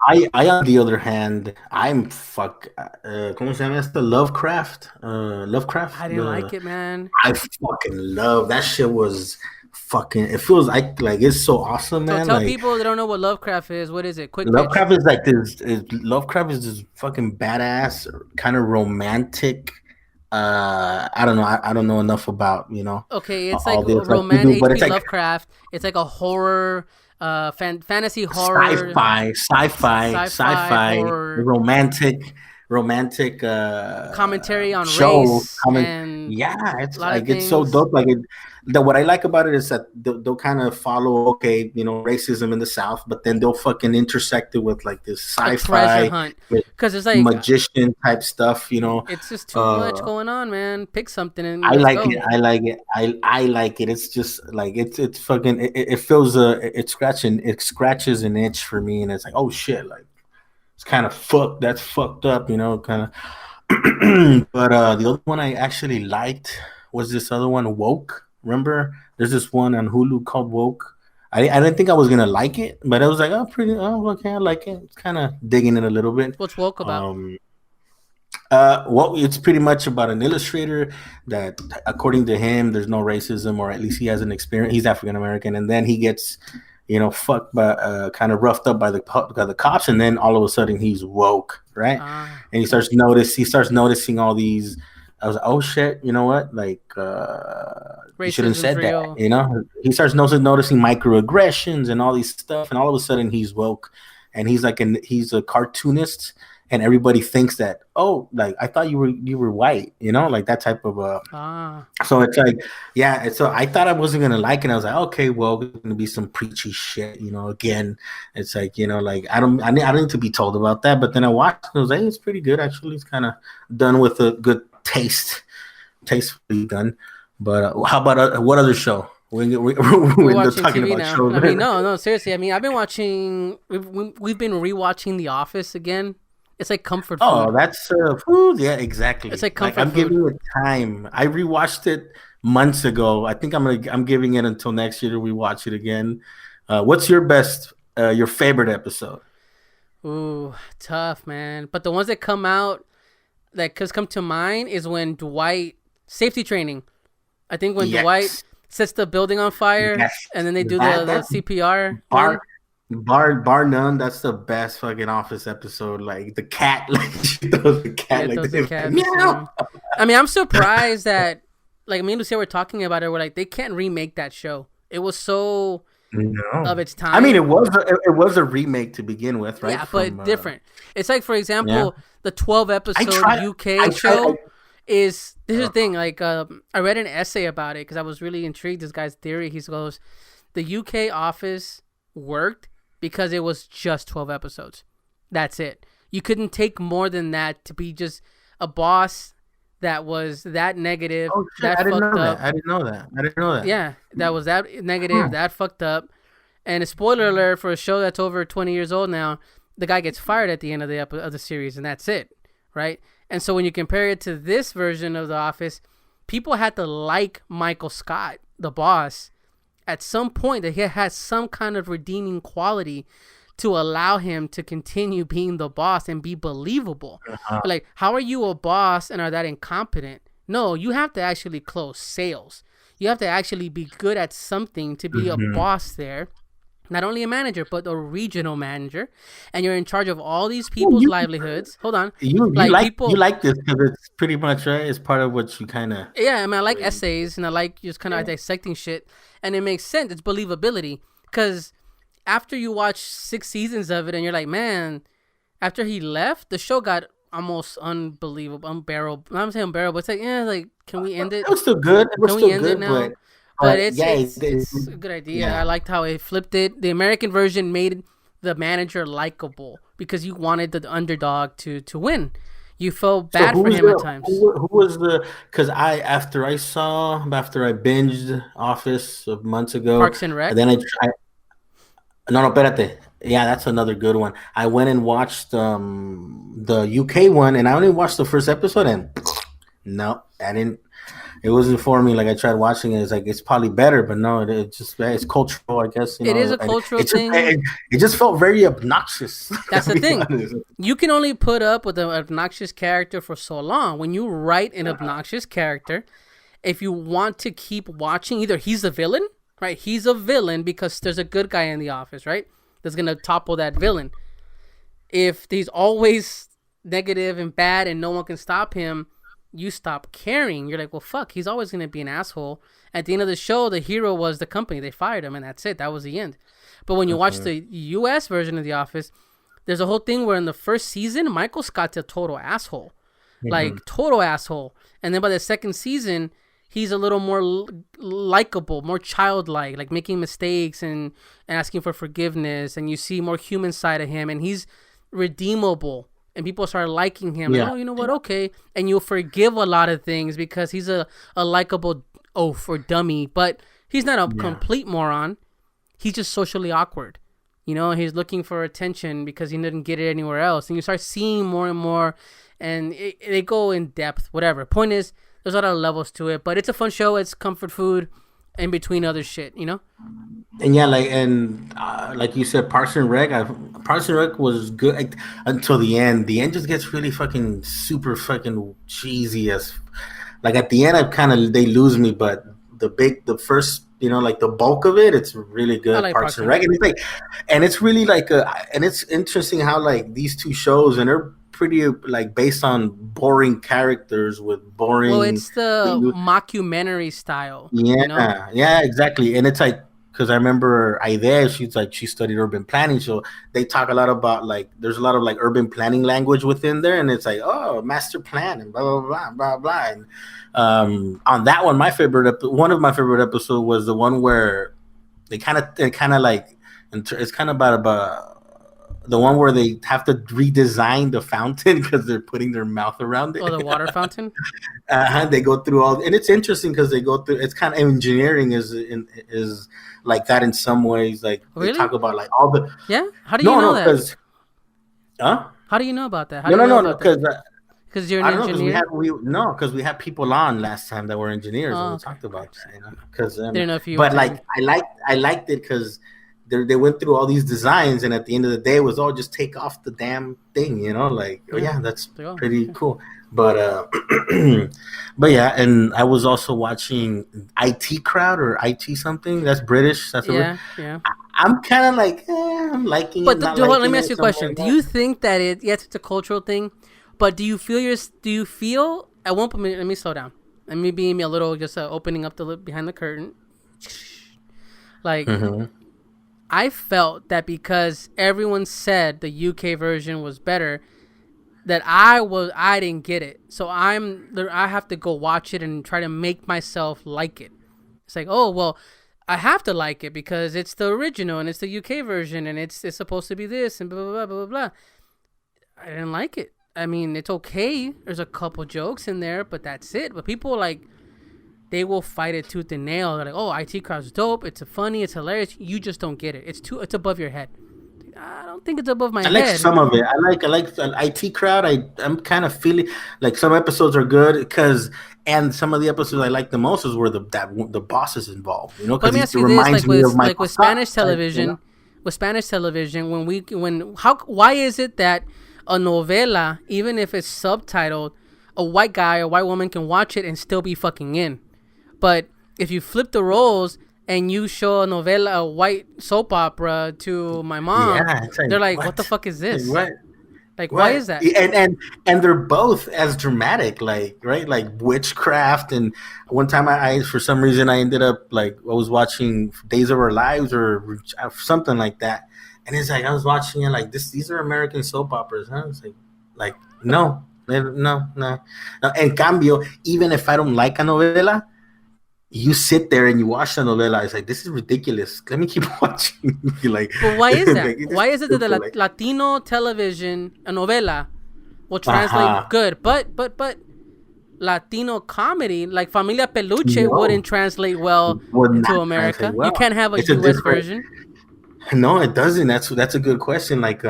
I on the other hand, I'm ¿cómo se llama esto? Lovecraft, I Lovecraft. didn't like it, man. I fucking love that shit. Was fucking. It feels like it's so awesome, So man. tell Like people that don't know what Lovecraft is. What is it? Quick pitch. Lovecraft is like this. Lovecraft is this fucking badass, kind of romantic. I don't know. I don't know enough about Okay, it's like all this like you roman do, but H.P. it's like Lovecraft. It's like a horror, fantasy horror, sci-fi horror romantic commentary on show race coming. and Yeah, a it's lot of like it's so things. dope. What I like about it is that they'll kind of follow, okay, racism in the South, but then they'll fucking intersect it with like this A treasure sci-fi hunt, with because it's like magician type stuff. it's just too much Uh, going on, man. Pick something and I let's like it. go. I like it. I like it. It's just like it's fucking. It feels it scratches an itch for me, and it's like, oh shit, like it's kind of fucked. That's fucked up, kind of. But the other one I actually liked was this other one, Woke. Remember, there's this one on Hulu called Woke. I didn't think I was gonna like it, but I was like, oh okay, I like it. It's kind of digging it a little bit. What's woke about? Um, well, it's pretty much about an illustrator that, according to him, there's no racism, or at least he has an experience. He's African American, and then he gets fucked by, kind of roughed up by the cops, and then all of a sudden he's woke, right? And he starts noticing all these. I was like, oh shit, you know what? Like, you shouldn't have said real. that. He starts noticing microaggressions and all these stuff, and all of a sudden he's woke, and he's like, he's a cartoonist. And everybody thinks that, oh, like I thought you were white, like that type of So it's like, yeah. So I thought I wasn't gonna like it. I was like, okay, well, it's gonna be some preachy shit, Again, it's like, like I don't need to be told about that. But then I watched, and I was like, hey, it's pretty good actually. It's kind of done with a good tastefully done. But how about what other show? We're watching talking TV about now. Shows. I mean, no, seriously. I mean, I've been watching. We've been rewatching The Office again. It's like comfort food. Oh, that's food. Yeah, exactly. It's like comfort food. I'm giving it time. I rewatched it months ago. I think I'm giving it until next year to rewatch it again. What's your favorite episode? Ooh, tough, man. But the ones that come out that come to mind is when Dwight safety training. I think when Dwight sets the building on fire and then they do the CPR. Bar none, that's the best fucking Office episode. Like the cat, like she throws the cat, meow. I mean, I'm surprised that, like, me and Lucia were talking about it. We're like, they can't remake that show. It was so of its time. I mean, it was a remake to begin with, right? Yeah, but different. It's like, for example, the 12 episode UK show is. This is the thing. Like, I read an essay about it because I was really intrigued. This guy's theory. He goes, the UK Office worked because it was just 12 episodes. That's it. You couldn't take more than that to be just a boss that was that negative. Oh, shit, I didn't know that. Yeah, that was that negative, that fucked up. And a spoiler alert for a show that's over 20 years old now, the guy gets fired at the end of the series, and that's it, right? And so when you compare it to this version of The Office, people had to like Michael Scott, the boss, at some point, that he has some kind of redeeming quality to allow him to continue being the boss and be believable. Like, how are you a boss and are that incompetent? No, you have to actually close sales. You have to actually be good at something to be a boss there. Not only a manager, but a regional manager. And you're in charge of all these people's livelihoods. Hold on. You like this because it's pretty much, right? It's part of what you kind of... Yeah, I mean, I like essays and I like just kind of dissecting shit. And it makes sense. It's believability. Because after you watch 6 seasons of it and you're like, man, after he left, the show got almost unbelievable, unbearable. I'm saying unbearable. It's like, yeah, like, can we end it? It was still good. Can we end it now? But it's a good idea. Yeah. I liked how it flipped it. The American version made the manager likable because you wanted the underdog to win. You felt bad for him at times. Who was the? Because after I binged Office months ago, Parks and Rec. And then I no, espérate. Yeah, that's another good one. I went and watched the UK one, and I only watched the first episode, and no, I didn't. It wasn't for me. Like, I tried watching it. It's like, it's probably better, but no, it's cultural, I guess. It is a cultural thing. It just felt very obnoxious. That's the thing. Honest. You can only put up with an obnoxious character for so long. When you write an obnoxious character, if you want to keep watching, either he's a villain, right? He's a villain because there's a good guy in the office, right? That's going to topple that villain. If he's always negative and bad and no one can stop him, you stop caring. You're like, well, fuck, he's always going to be an asshole. At the end of the show, the hero was the company. They fired him, and that's it. That was the end. But when you watch the U.S. version of The Office, there's a whole thing where in the first season, Michael Scott's a total asshole. Like, total asshole. And then by the second season, he's a little more likable, more childlike, like making mistakes and asking for forgiveness. And you see more human side of him, and he's redeemable. And people start liking him. Yeah. Like, oh, you know what? Okay. And you'll forgive a lot of things because he's a likable oaf or dummy. But he's not a complete moron. He's just socially awkward. You know, he's looking for attention because he didn't get it anywhere else. And you start seeing more and more. And they go in depth, whatever. Point is, there's a lot of levels to it. But it's a fun show. It's comfort food in between other shit, you know? And yeah, like you said, Parks and Rec was good until the end. The end just gets really fucking super fucking cheesy as, like, at the end they lose me. But the first like the bulk of it, it's really good. I like Parks and Rec, and it's like, and it's really like and it's interesting how like these two shows, and they're pretty like based on boring characters with boring. Well, it's the mockumentary style. Yeah, yeah, exactly. And it's like, because I remember Aide, she's like, she studied urban planning, so they talk a lot about like, there's a lot of like urban planning language within there, and it's like, oh, master plan and blah blah blah blah blah. And on that one, one of my favorite episodes was the one where it kind of like, it's kind of about the one where they have to redesign the fountain because they're putting their mouth around it. Oh, the water fountain. They go through all, and it's interesting because they go through. It's kind of engineering is like that in some ways. Like really? They talk about like all the. Yeah. How do you know that? Huh? How do you know about that? No. Because you're an engineer. Because we had people on last time that were engineers and we talked about that. Because didn't know if you. But like I liked it because they went through all these designs, and at the end of the day, it was all just take off the damn thing, like, oh yeah, that's pretty cool. But but yeah, and I was also watching IT Crowd or IT something. That's British. That's yeah. I'm kind of like, I'm liking it. But let me ask you a question. Do you think that it's a cultural thing? But do you feel at one point? Let me slow down. Let me be a little just opening up the lip behind the curtain. Like. Mm-hmm. I felt that because everyone said the UK version was better, that I didn't get it. So I have to go watch it and try to make myself like it. It's like, oh well, I have to like it because it's the original and it's the UK version and it's supposed to be this and blah blah blah blah blah. I didn't like it. I mean, it's okay. There's a couple jokes in there, but that's it. But people like. They will fight it tooth and nail. They're like, oh, IT Crowd's dope. It's funny. It's hilarious. You just don't get it. It's above your head. I don't think it's above my head. I like some of it. I like IT Crowd. I'm kind of feeling like some episodes are good and some of the episodes I like the most is where the boss is involved. But let me ask you this: like with Spanish television, why is it that a novela, even if it's subtitled, a white guy or white woman can watch it and still be fucking in? But if you flip the roles and you show a novela, a white soap opera to my mom, they're like, what the fuck is this? Like, why is that? And they're both as dramatic, like, right? Like witchcraft. And one time I for some reason, I ended up like, I was watching Days of Our Lives or something like that. And it's like, I was watching it like, these are American soap operas, huh? It's like, no. En cambio, even if I don't like a novela, you sit there and you watch the novela. It's like, this is ridiculous. Let me keep watching. Like, but why is that? Why is it that the Latino television, a novela, will translate good, but Latino comedy, like Familia Peluche, wouldn't translate well into America? You can't have a US version. No, it doesn't. That's a good question. Like,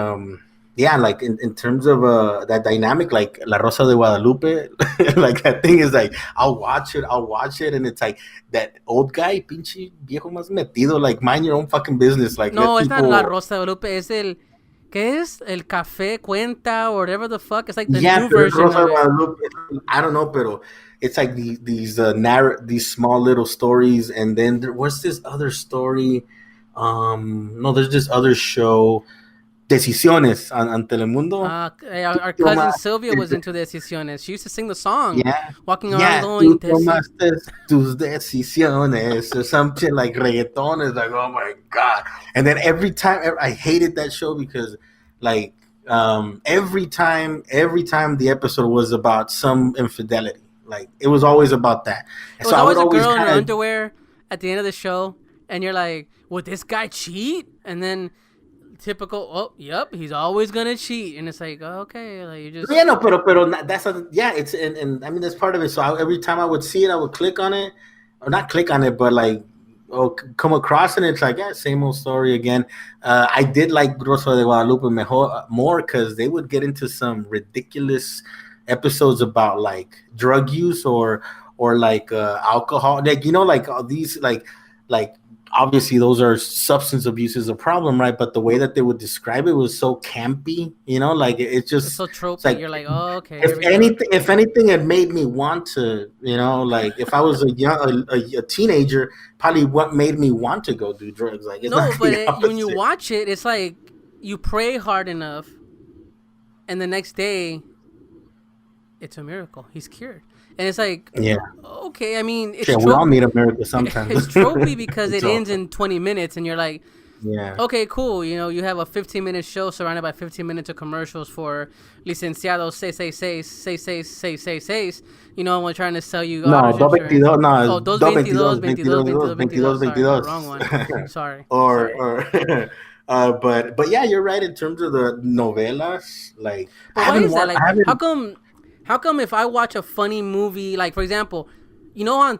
yeah, like in terms of that dynamic, like La Rosa de Guadalupe, like that thing is like, I'll watch it, and it's like that old guy, pinche viejo más metido, like mind your own fucking business. Like, no, it's not La Rosa de Guadalupe, es ¿qué es? El Café Cuenta or whatever the fuck. It's like the new version Rosa de Guadalupe, I don't know, pero it's like these small little stories, and then what's this other story? No, there's this other show. Decisiones on Telemundo. Our cousin Sylvia was into Decisiones. She used to sing the song. Yeah. Walking around going, tú tomaste tus decisiones or something like reggaeton. Is like, oh my God. And then every time, I hated that show because like every time the episode was about some infidelity. Like it was always about that. It was always a girl in her underwear at the end of the show. And you're like, would this guy cheat? And then typical. Oh, yep, he's always gonna cheat, and it's like, oh, okay, like you just. Yeah, no, pero that's it's and I mean that's part of it. So every time I would see it, I would click on it, or not click on it, but like, come across it. And it's like, yeah, same old story again. I did like Rosa de Guadalupe more because they would get into some ridiculous episodes about like drug use or like alcohol, like like all these like obviously those are substance abuse is a problem, right? But the way that they would describe it was so campy, like it's It's just so tropey. it's like, You're like, oh, okay. if anything, it made me want to, like if I was a teenager, probably what made me want to go do drugs. Like it's no, not but when you watch it, it's like you pray hard enough, and the next day, it's a miracle. He's cured. And it's like, okay, I mean, it's we all need a miracle sometimes. It's tropey because it ends in 20 minutes, and you're like, yeah, okay, cool. You have a 15-minute show surrounded by 15 minutes of commercials for licenciado 666. And we're trying to sell you. No, 222, no, 222. Sorry, wrong one. Sorry. But yeah, you're right in terms of the novelas. Like, why is that? Like, how come if I watch a funny movie, like for example, on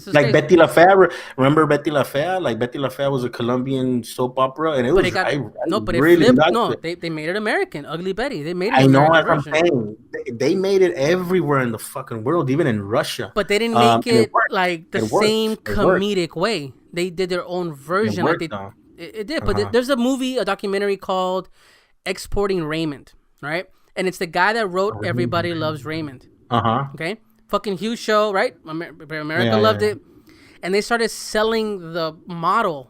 like Betty La Fea, remember Betty La Fea? Like Betty La Fea was a Colombian soap opera, and it was they made it American. Ugly Betty, they made it. I know what I'm saying. They made it everywhere in the fucking world, even in Russia. But they didn't make it like the same comedic way. They did their own version. It did. But there's a documentary called "Exporting Raymond," right? And it's the guy that wrote Everybody Loves Raymond. Okay? Fucking huge show, right? America loved it. And they started selling the model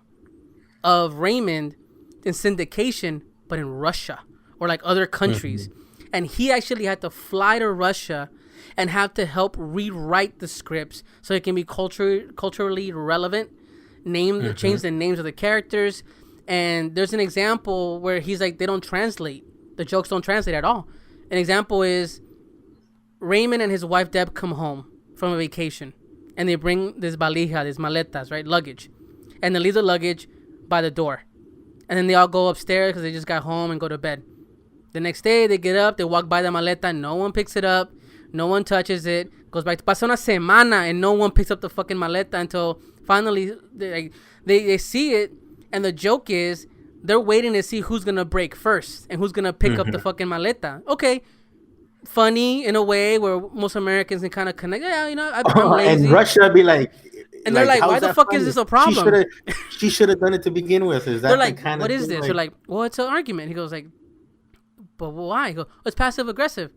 of Raymond in syndication, but in Russia or like other countries. And he actually had to fly to Russia and have to help rewrite the scripts so it can be culturally relevant, change the names of the characters. And there's an example where he's like, they don't translate. The jokes don't translate at all. An example is Raymond and his wife Deb come home from a vacation, and they bring this valija, these maletas, right, luggage, and they leave the luggage by the door, and then they all go upstairs because they just got home and go to bed. The next day they get up, they walk by the maleta, no one picks it up, no one touches it, goes back to pasa una semana, and no one picks up the fucking maleta until finally they see it, and the joke is they're waiting to see who's gonna break first and who's gonna pick up the fucking maleta. Okay, funny in a way where most Americans can kind of connect. Yeah, I'm lazy. And Russia be like, and they're like, why the fuck is this a problem? She should have done it to begin with. Is that they're like, kind what of is this? They're like, well, it's an argument. He goes like, but why? He goes, it's passive aggressive.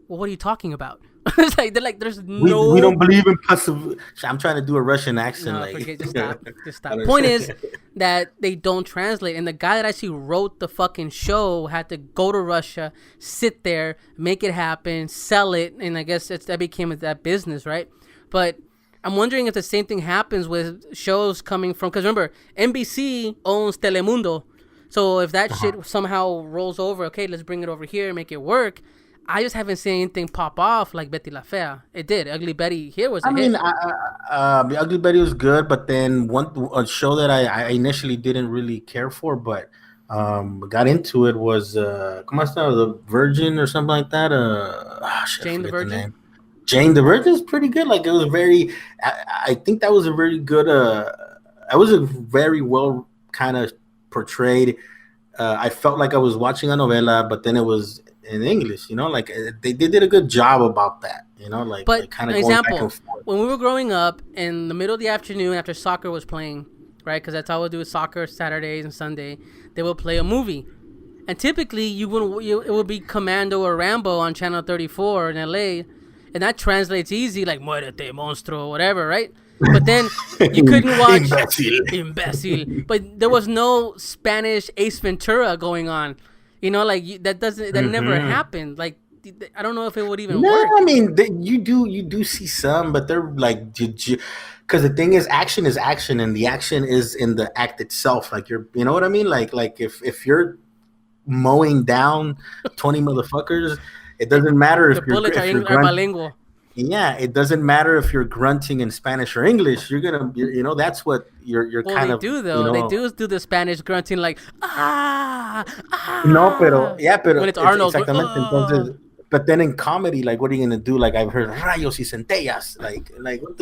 Well, what are you talking about? It's like, they're like, there's no. We don't believe in passive. I'm trying to do a Russian accent. No, forget, just stop. Point is that they don't translate, and the guy that actually wrote the fucking show had to go to Russia, sit there, make it happen, sell it, and I guess that became that business, right? But I'm wondering if the same thing happens with shows coming from, because remember, NBC owns Telemundo, so if that shit somehow rolls over, okay, let's bring it over here and make it work. I just haven't seen anything pop off like Betty La Fea. It did. Ugly Betty here was a hit. The Ugly Betty was good, but then a show that I initially didn't really care for, but got into it was ¿cómo está? The Virgin or something like that. Jane the Virgin. Jane the Virgin is pretty good. Like it was very. I think that was a very good. I was a very well kind of portrayed. I felt like I was watching a novela, but then it was in English, like they did a good job about that, like. But like kind of example, when we were growing up, in the middle of the afternoon after soccer was playing, right? Because that's all we do is soccer Saturdays and Sunday. They would play a movie, and typically it would be Commando or Rambo on Channel 34 in LA, and that translates easy like "Muérete, monstruo," or whatever, right? But then you couldn't watch Imbécil. But there was no Spanish Ace Ventura going on. That never happened. Like, I don't know if it would even work. I mean, you do see some, but they're like, because the thing is action, and the action is in the act itself. Like you know what I mean? Like if you're mowing down 20 motherfuckers, it doesn't matter if bullets are bilingual. Yeah, it doesn't matter if you're grunting in Spanish or English. You're gonna, that's what you're kind of. They do though. They do the Spanish grunting like No, pero when it's Arnold. Exactamente. Entonces, but then in comedy, like, what are you gonna do? Like, I've heard rayos y centellas. Like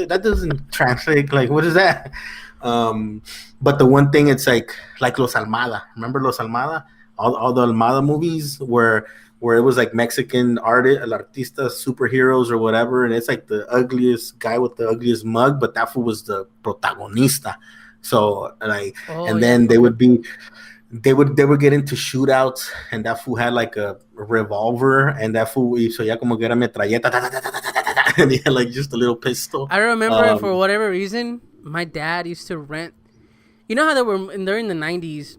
that doesn't translate. Like, what is that? But the one thing, it's like Los Almada. Remember Los Almada? All the Almada movies where it was like Mexican artistas, superheroes or whatever, and it's like the ugliest guy with the ugliest mug, but that fool was the protagonista. So like, Oh and yeah. then they would get into shootouts, and that fool had like a revolver, and that fool so ya como que era metralleta, and he had like just a little pistol. I remember for whatever reason, my dad used to rent. You know how they were during the 90s,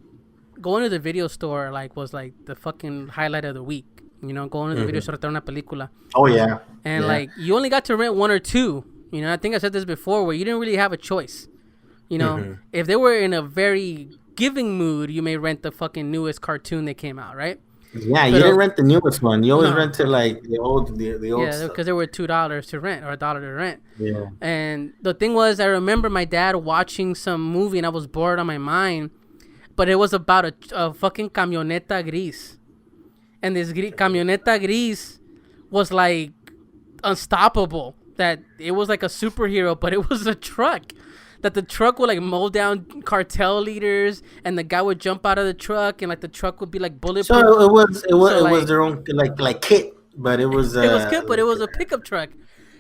going to the video store like was like the fucking highlight of the week. You know, going to the video store to una película. Oh yeah. And like you only got to rent one or two. You know, I think I said this before, where you didn't really have a choice. You know, if they were in a very giving mood, you may rent the fucking newest cartoon that came out, right? Yeah, you didn't rent the newest one. You always rented like the old yeah, stuff. because they were $2 to rent or $1 to rent. Yeah. And the thing was, I remember my dad watching some movie, and I was bored on my mind, but it was about a fucking camioneta gris, and this camioneta gris was like unstoppable. That it was like a superhero, but it was a truck. That the truck would like mow down cartel leaders, and the guy would jump out of the truck, and like the truck would be like bulletproof. So it was their own like kit, but it was it was kit, but it was a pickup truck,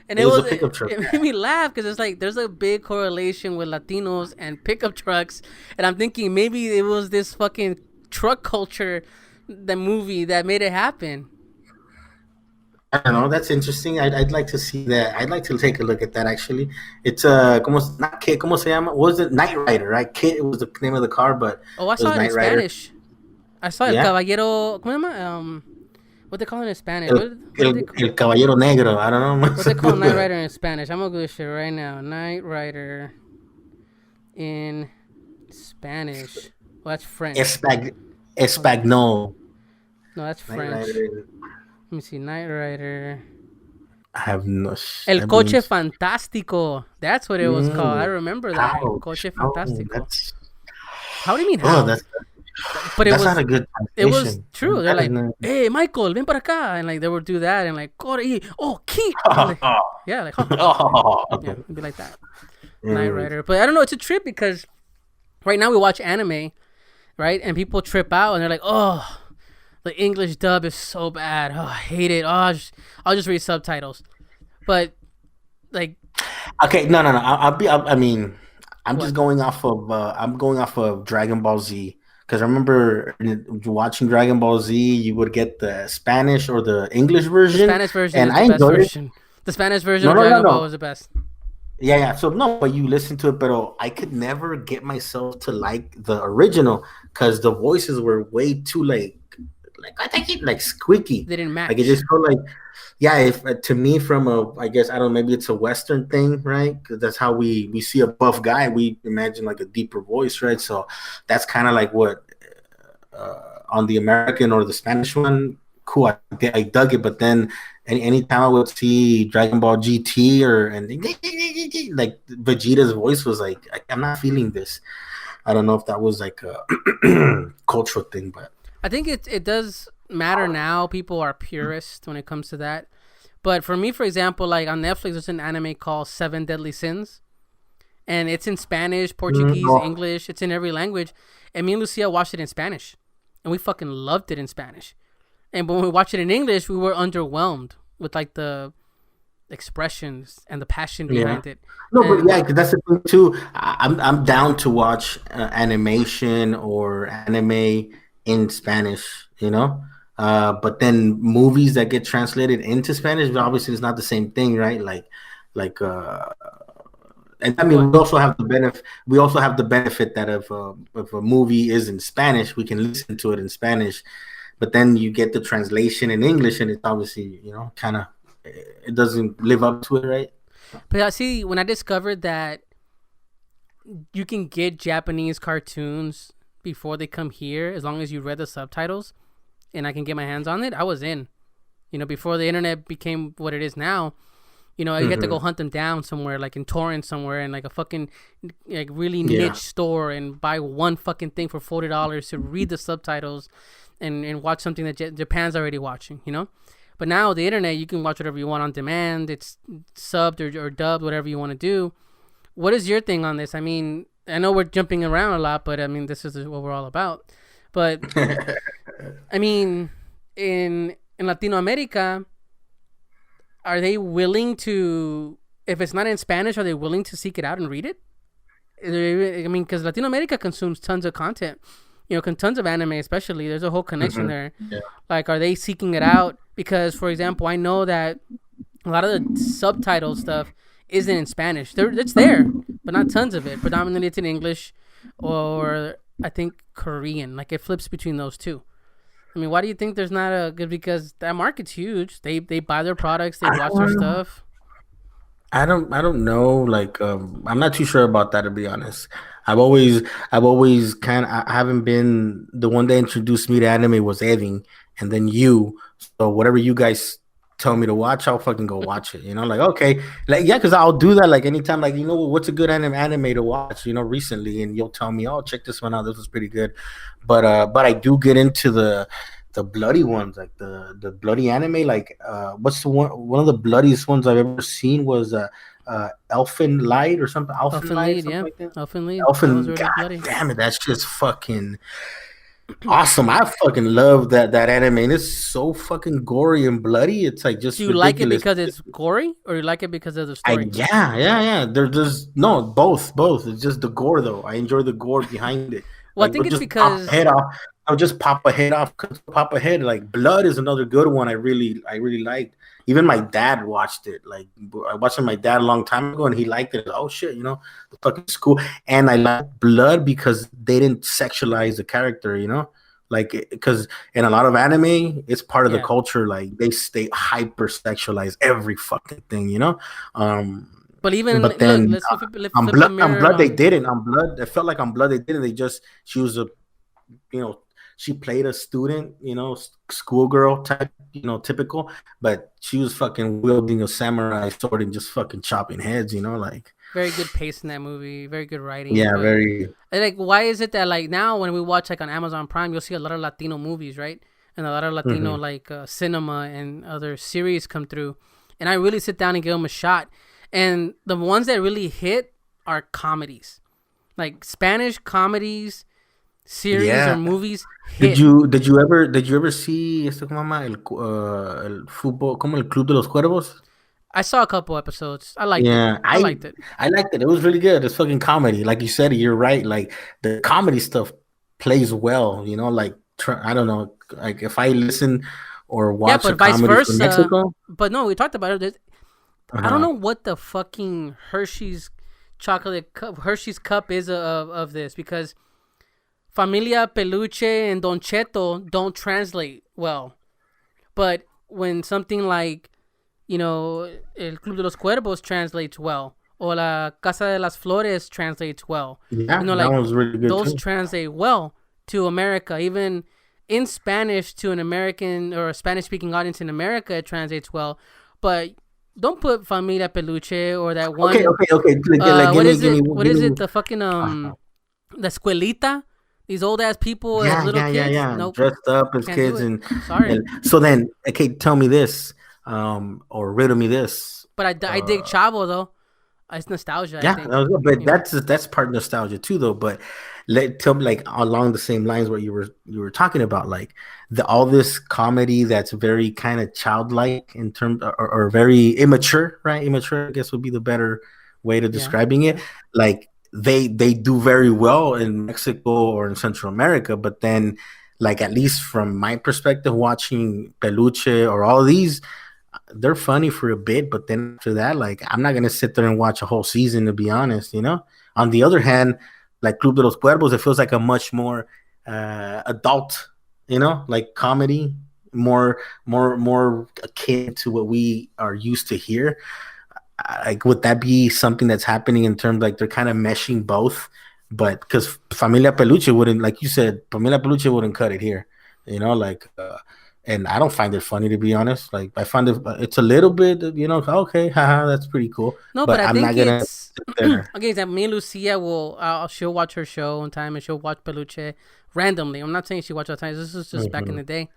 and it was a pickup truck. It made me laugh because it's like there's a big correlation with Latinos and pickup trucks, and I'm thinking maybe it was this fucking truck culture, the movie that made it happen. I don't know. That's interesting. I'd like to see that. I'd like to take a look at that. Actually, it's not Kit. ¿Cómo se llama? Was it Knight Rider? Right? Kit. It was the name of the car, but I saw it in Spanish. I saw El Caballero. ¿Cómo se llama? What they call it in Spanish? El Caballero Negro. I don't know. What they call Knight Rider in Spanish? I'm gonna go shit right now. Knight Rider in Spanish. Well, that's French. Espagnol. No, that's French. Let me see, Knight Rider. I have no. El Coche Fantástico. That's what it was called. I remember that. El Coche Fantástico. How do you mean how? But that's not a good translation. It was true. They're like, hey, Michael, ven para acá. And like, they would do that. And like, oh, Keith. Like, yeah, like, yeah, it'd be like that. Knight Rider. But I don't know. It's a trip because right now we watch anime, right? And people trip out and they're like, oh, the English dub is so bad. Oh, I hate it. Oh, I'll just read subtitles. But like, okay, no. I'm just going off of Dragon Ball Z because I remember watching Dragon Ball Z. You would get the Spanish or the English version. The Spanish version and is the best version. The Spanish version of Dragon Ball was the best. Yeah. So no, but you listen to it, but I could never get myself to like the original because the voices were way too I think it like squeaky. They didn't match. Like it just felt like, yeah. If to me, from I guess I don't know, maybe it's a Western thing, right? Because that's how we see a buff guy, we imagine like a deeper voice, right? So that's kind of like what on the American or the Spanish one, cool. I dug it, but then anytime I would see Dragon Ball GT and like Vegeta's voice was like, I'm not feeling this. I don't know if that was like a cultural thing, but. I think it does matter now. People are purists when it comes to that. But for me, for example, like on Netflix, there's an anime called 7 Deadly Sins. And it's in Spanish, Portuguese, English. It's in every language. And me and Lucia watched it in Spanish. And we fucking loved it in Spanish. And when we watched it in English, we were underwhelmed with like the expressions and the passion behind it. No, but yeah, that's the thing too. I'm down to watch animation or anime in Spanish, you know, but then movies that get translated into Spanish, obviously it's not the same thing, right? And I mean, we also have the benefit. We also have the benefit that if a movie is in Spanish, we can listen to it in Spanish, but then you get the translation in English, and it's obviously, you know, kind of it doesn't live up to it, right? But I see when I discovered that you can get Japanese cartoons before they come here, as long as you read the subtitles and I can get my hands on it, I was in. You know, before the internet became what it is now, you know, you had to go hunt them down somewhere, like in torrents somewhere, in like a fucking like really niche store, and buy one fucking thing for $40 to read the subtitles and watch something that Japan's already watching, you know. But now the internet, you can watch whatever you want on demand. It's subbed or dubbed, whatever you want to do. What is your thing on this? I mean, I know we're jumping around a lot, but I mean, this is what we're all about. But I mean, in Latino America, are they willing to, if it's not in Spanish, are they willing to seek it out and read it? I mean, because Latino America consumes tons of content, tons of anime, especially. There's a whole connection there. Yeah. Like, are they seeking it out? Because, for example, I know that a lot of the subtitle stuff isn't in Spanish. It's there, but not tons of it. Predominantly, it's in English, or I think Korean. Like, it flips between those two. I mean, why do you think there's not a good? Because that market's huge. They buy their products. They watch their stuff. I don't know. Like, I'm not too sure about that, to be honest. I've always I haven't been the one that introduced me to anime was Edwin, and then you. So whatever you guys tell me to watch, I'll fucking go watch it. Like, okay, like, yeah, because I'll do that. Like, anytime, like, what's a good anime to watch? Recently, and you'll tell me, oh, check this one out. This was pretty good. But I do get into the bloody ones, like the bloody anime. Like, what's the one of the bloodiest ones I've ever seen was Elfin Light or something. Elfin Light, yeah, like that. Elfin Light. Elfin, really God bloody. Damn it, that's just fucking awesome. I fucking love that anime. And it's so fucking gory and bloody. It's like just. Do you ridiculous. Like it because it's gory, or you like it because of the story? Yeah. There's no both. It's just the gore though. I enjoy the gore behind it. Well, like, I think it's because head off. I'll just pop a head off. Pop a head. Like, Blood is another good one. I really liked. Even my dad watched it. Like, I watched it with my dad a long time ago, and he liked it. Oh shit, the fucking school. And I like Blood because they didn't sexualize the character. Like, because in a lot of anime, it's part of the culture. Like, they stay hyper sexualize every fucking thing. But even then on Blood they didn't. On Blood, it felt like on Blood they didn't. She was a, she played a student, schoolgirl type, typical, but she was fucking wielding a samurai sword and just fucking chopping heads, like. Very good pace in that movie, very good writing. Yeah, very. Like, why is it that, like, now when we watch, like, on Amazon Prime, you'll see a lot of Latino movies, right? And a lot of Latino like cinema and other series come through, and I really sit down and give them a shot. And the ones that really hit are comedies, like Spanish comedies, series or movies. Hit. Did you ever see esto como el fútbol, como el Club de los Cuervos? I saw a couple episodes. I liked it. I liked it. I liked it. It was really good. It's fucking comedy, like you said. You're right. Like, the comedy stuff plays well. Like, I don't know. Like, if I listen or watch but a comedy vice versa, from Mexico. But no, we talked about it. I don't know what the fucking Hershey's chocolate cup, Hershey's cup is of this, because Familia Peluche and Don Cheto don't translate well. But when something like, El Club de los Cuervos translates well, or La Casa de las Flores translates well. Yeah, that was really good. Those too. translate well to America. Even in Spanish to an American or a Spanish-speaking audience in America, it translates well. But don't put Familia Peluche or that one. Okay. What is it? The fucking the Escuelita. These old ass people as little kids. Nope. Dressed up as kids sorry. So then, okay, tell me this, or riddle me this. But I dig Chavo though. It's nostalgia. Yeah, I think. But that's part of nostalgia too, though. But tell me, like, along the same lines what you were talking about, like all this comedy that's very kind of childlike in terms, or very immature, right? Immature, I guess, would be the better way to describing it. Like, they do very well in Mexico or in Central America, but then, like, at least from my perspective, watching Peluche or all of these, they're funny for a bit, but then after that, like, I'm not gonna sit there and watch a whole season, to be honest. On the other hand, like Club de los Cuervos, it feels like a much more adult, like comedy, more akin to what we are used to here. Like, would that be something that's happening in terms, like, they're kind of meshing both? But because Familia Peluche wouldn't, like you said, Familia Peluche wouldn't cut it here, like. And I don't find it funny, to be honest. Like, I find it's a little bit, okay, haha, that's pretty cool. No, but I'm not gonna sit there. Okay, that me and Lucia she'll watch her show on time, and she'll watch Peluche randomly. I'm not saying she watched all the time. This is just back in the day,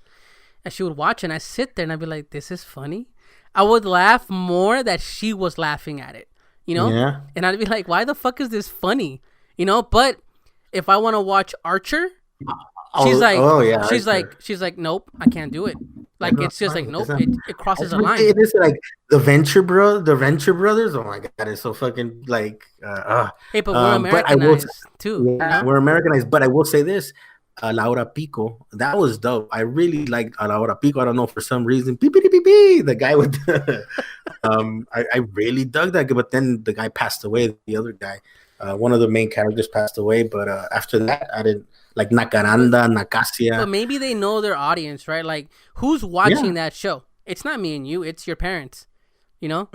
and she would watch, and I sit there and I'd be like, "This is funny." I would laugh more that she was laughing at it, Yeah. And I'd be like, "Why the fuck is this funny?" But if I want to watch Archer. She's like, nope, I can't do it. Like it's just like nope, it crosses a line. It is like the Venture Brothers. Oh my god, it's so fucking like. Hey, but we're But I will, Americanized too. yeah, we're Americanized. But I will say this: La Hora Pico, that was dope. I really liked La Hora Pico. I don't know, for some reason, beep, beep, beep, beep, the guy with the, I really dug that. But then the guy passed away. The other guy, one of the main characters passed away. But after that, I didn't like Nacaranda, Nacasia. But maybe they know their audience, right? Like, who's watching that show? It's not me and you. It's your parents. You know,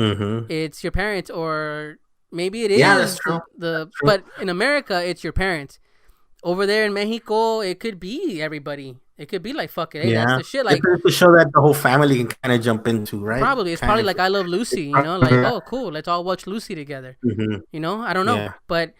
it's your parents, or maybe it is. Yeah, that's true. That's true. But in America, it's your parents. Over there in Mexico, it could be everybody. It could be like, fuck it, hey, that's the shit. Like, it's a show that the whole family can kind of jump into, right? Probably it's probably like I Love Lucy, you know, like oh cool, let's all watch Lucy together. You know, I don't know, but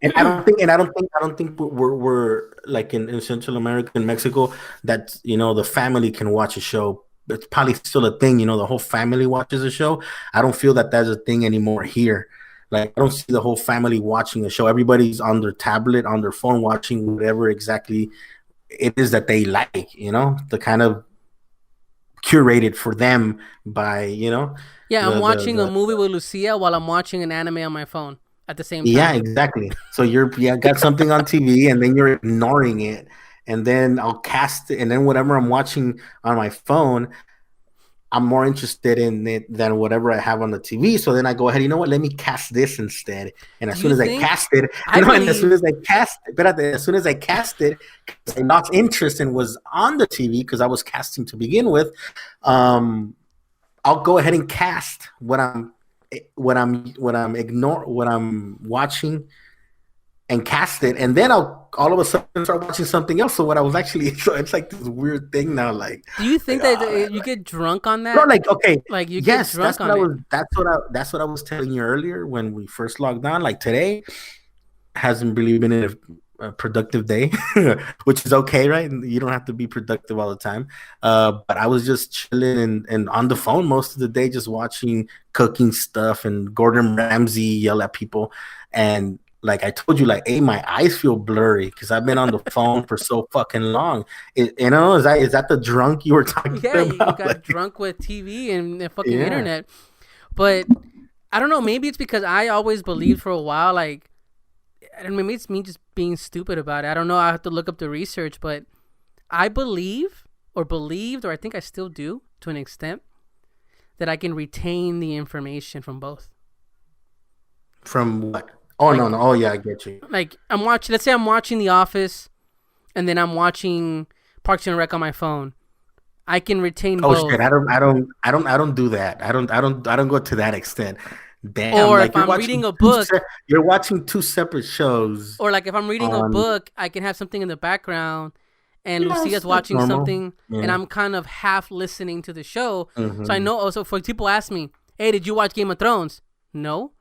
and I don't think we're like in Central America and Mexico that you know the family can watch a show. It's probably still a thing, you know, the whole family watches a show. I don't feel that that's a thing anymore here. Like I don't see the whole family watching a show. Everybody's on their tablet, on their phone, watching whatever exactly it is that they like, you know, the kind of curated for them by, you know. Yeah, I'm watching a movie with Lucia while I'm watching an anime on my phone at the same time. Yeah, exactly. So you're got something on TV and then you're ignoring it. And then I'll cast it, and then whatever I'm watching on my phone, I'm more interested in it than whatever I have on the TV. So then I go ahead, you know what? Let me cast this instead. And as soon as I cast it, as soon as I cast it, I lost interest and was on the TV because I was casting to begin with. I'll go ahead and cast what I'm watching and cast it, and then I'll all of a sudden start watching something else. So what I was actually, so it's like this weird thing now. Like, do you think that you get drunk on that? No, like okay, like you get drunk on it. That's what I was telling you earlier when we first logged on. Like today hasn't really been a productive day, which is okay, right? You don't have to be productive all the time. But I was just chilling and on the phone most of the day, just watching cooking stuff and Gordon Ramsay yell at people. And like I told you, like, hey, my eyes feel blurry because I've been on the phone for so fucking long. You know, is that the drunk you were talking about? Yeah, you got drunk with TV and the fucking internet. But I don't know. Maybe it's because I always believed for a while, like, and maybe it's me just being stupid about it. I don't know. I have to look up the research, but I believed, or I think I still do to an extent, that I can retain the information from both. From what? Oh, like, no. Oh, yeah, I get you. Like, let's say I'm watching The Office, and then I'm watching Parks and Rec on my phone. I can retain both. Oh shit! I don't do that. I don't go to that extent. Damn. Or like if I'm reading a book, you're watching two separate shows. Or like if I'm reading a book, I can have something in the background, and Lucia's watching something, and I'm kind of half listening to the show. So I know. Also, for people ask me, "Hey, did you watch Game of Thrones?" No.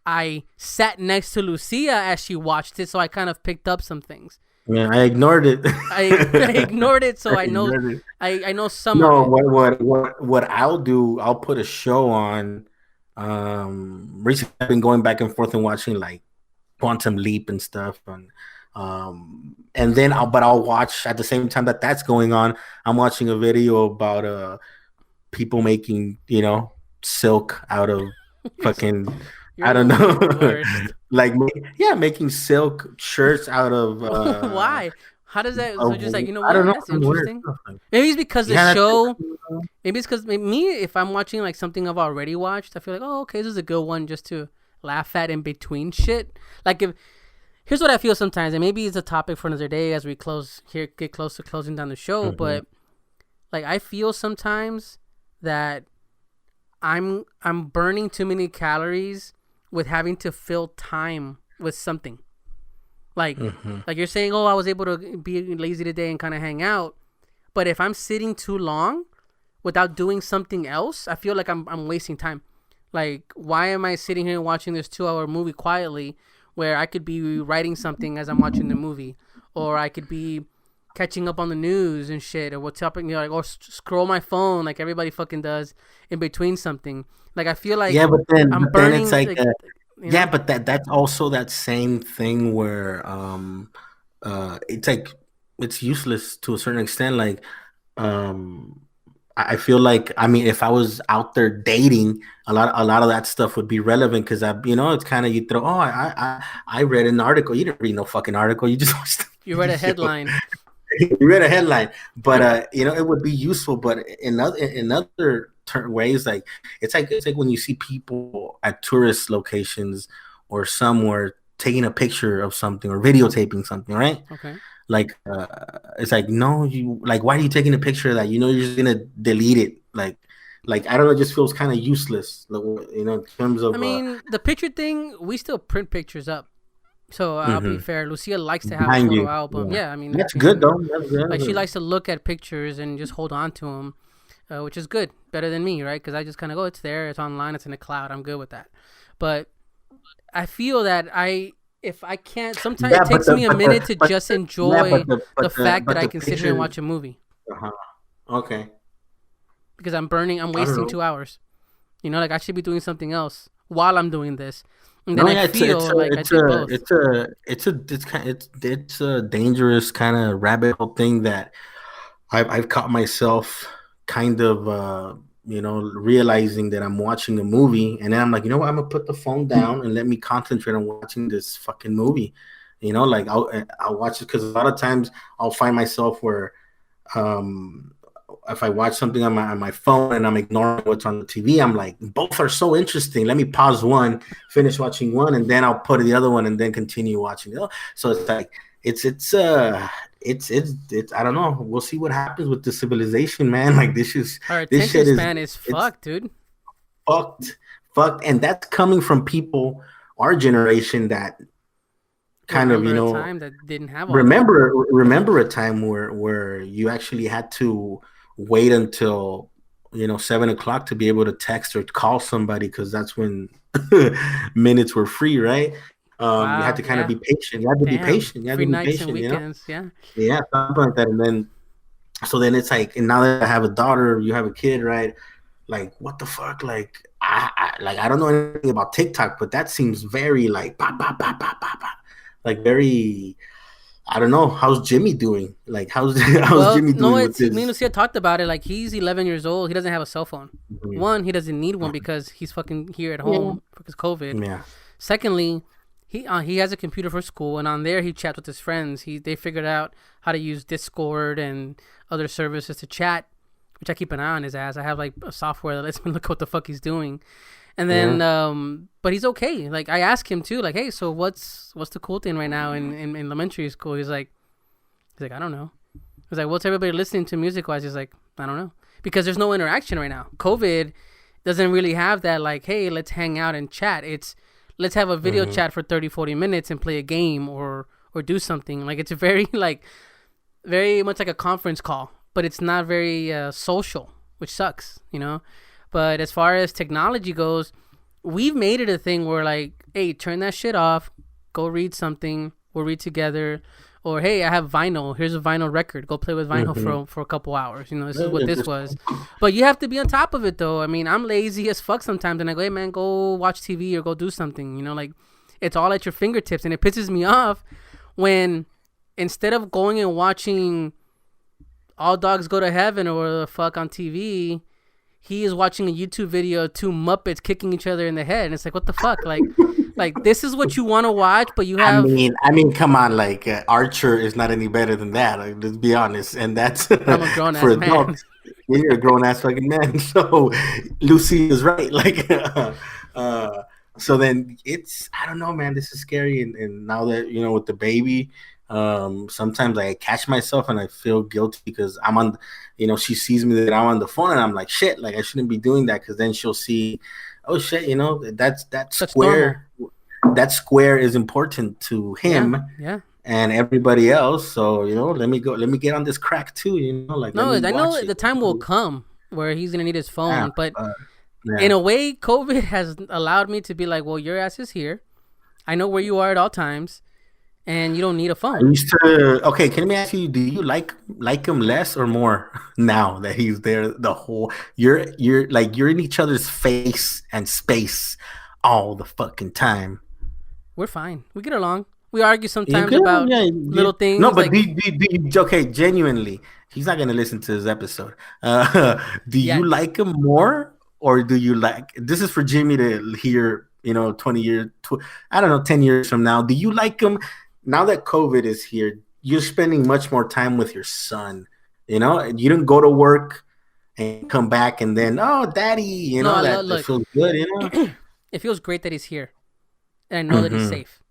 I sat next to Lucia as she watched it, so I kind of picked up some things. Yeah, I ignored it. I ignored it, so I know I know some of it. What I'll do, I'll put a show on. Recently I've been going back and forth and watching like Quantum Leap and stuff, and then I'll watch at the same time that's going on. I'm watching a video about people making, you know, silk out of fucking I don't know. Like, making silk shirts out of why? How does that? So just like, you know, what? That's interesting. Maybe it's because the show. Maybe it's because me, if I'm watching like something I've already watched, I feel like, oh, okay, this is a good one just to laugh at in between shit. Like, here's what I feel sometimes, and maybe it's a topic for another day as we get close to closing down the show. But like, I feel sometimes that I'm burning too many calories with having to fill time with something. Like like you're saying, oh, I was able to be lazy today and kind of hang out. But if I'm sitting too long without doing something else, I feel like I'm wasting time. Like, why am I sitting here watching this 2-hour movie quietly where I could be writing something as I'm watching the movie, or I could be catching up on the news and shit, or what's up, you know, like, or scroll my phone like everybody fucking does in between something. Like, I feel like but then it's like, you know? But that's also that same thing where it's like it's useless to a certain extent. Like I I feel like, I mean, if I was out there dating, a lot of that stuff would be relevant because it's kind of, you throw. Oh, I read an article. You didn't read no fucking article. You just watched the You read a video. headline. You read a headline, but it would be useful. But in other ways, like it's like when you see people at tourist locations or somewhere taking a picture of something or videotaping something, right? Okay. Like it's like, no, you like, why are you taking a picture of that? You're just gonna delete it. Like I don't know, it just feels kind of useless. In terms of I mean, the picture thing, we still print pictures up. So I'll be fair. Lucia likes to have a behind photo you. album. Yeah, I mean, That's good though. That's like she good. likes to look at pictures and just hold on to them, which is good. Better than me, right? Because I just kind of go, it's there, it's online, it's in the cloud. I'm good with that. But I feel that if I can't, sometimes it takes me a minute to just enjoy the fact that I can sit here and watch a movie. Uh-huh. Okay. Because I'm wasting 2 hours. Like I should be doing something else while I'm doing this. And then I feel like I did both. It's a dangerous kind of rabbit hole thing that I've caught myself kind of realizing that I'm watching a movie, and then I'm like, you know what, I'm gonna put the phone down and let me concentrate on watching this fucking movie. Like I'll watch it because a lot of times I'll find myself where if I watch something on my phone and I'm ignoring what's on the TV, I'm like, both are so interesting. Let me pause one, finish watching one, and then I'll put the other one and then continue watching. So it's like it's I don't know. We'll see what happens with the civilization, man. Like this attention span is fucked, dude. Fucked, and that's coming from people our generation that kind of a time that didn't have all remember a time where you actually had to wait until 7 o'clock to be able to text or call somebody because that's when minutes were free, right? Wow, you had to kind of be patient. You had to be patient. You had to be patient. And weekends, yeah, something like that. And then, so then it's like, and now that I have a daughter, you have a kid, right? Like, what the fuck? Like, I don't know anything about TikTok, but that seems very like, like very. I don't know. How's Jimmy doing? Like, how's Jimmy doing with this? Me and Lucia talked about it. Like, he's 11 years old. He doesn't have a cell phone. Mm-hmm. One, he doesn't need one because he's fucking here at home because COVID. Yeah. Secondly, he has a computer for school, and on there he chats with his friends. They figured out how to use Discord and other services to chat, which I keep an eye on his ass. I have like a software that lets me look what the fuck he's doing. And then, but he's okay. Like I asked him too, like, hey, so what's the cool thing right now in elementary school? He's like, I don't know. He's like, what's everybody listening to music wise? He's like, I don't know, because there's no interaction right now. COVID doesn't really have that. Like, hey, let's hang out and chat. It's let's have a video chat for 30, 40 minutes and play a game or do something. Like it's very much like a conference call, but it's not very social, which sucks, But as far as technology goes, we've made it a thing where like, hey, turn that shit off, go read something, we'll read together. Or, hey, I have vinyl. Here's a vinyl record. Go play with vinyl for a couple hours. This is what this was. But you have to be on top of it, though. I mean, I'm lazy as fuck sometimes. And I go, hey, man, go watch TV or go do something. Like, it's all at your fingertips. And it pisses me off when instead of going and watching All Dogs Go to Heaven or whatever the fuck on TV, he is watching a YouTube video of two Muppets kicking each other in the head, and it's like, what the fuck? Like this is what you want to watch, but you have. I mean, come on, like Archer is not any better than that. Like, let's be honest, and that's I'm a grown ass man. You're a grown ass fucking man. So Lucy is right. Like, so then I don't know, man. This is scary, and now that with the baby. Sometimes I catch myself and I feel guilty because I'm on, she sees me that I'm on the phone and I'm like, shit, like I shouldn't be doing that because then she'll see, oh shit, that square, that square is important to him, and everybody else. So let me get on this crack too, like. No, I know the time will come where he's gonna need his phone, but in a way, COVID has allowed me to be like, well, your ass is here. I know where you are at all times. And you don't need a phone. Okay, can I ask you? Do you like him less or more now that he's there? The whole you're in each other's face and space all the fucking time. We're fine. We get along. We argue sometimes about little things. No, but okay, genuinely, he's not gonna listen to this episode. Do you like him more, or do you like? This is for Jimmy to hear. 20 years, I don't know, 10 years from now. Do you like him now that COVID is here? You're spending much more time with your son. You didn't go to work and come back and then, oh, daddy, that feels good. It feels great that he's here, and I know that he's safe.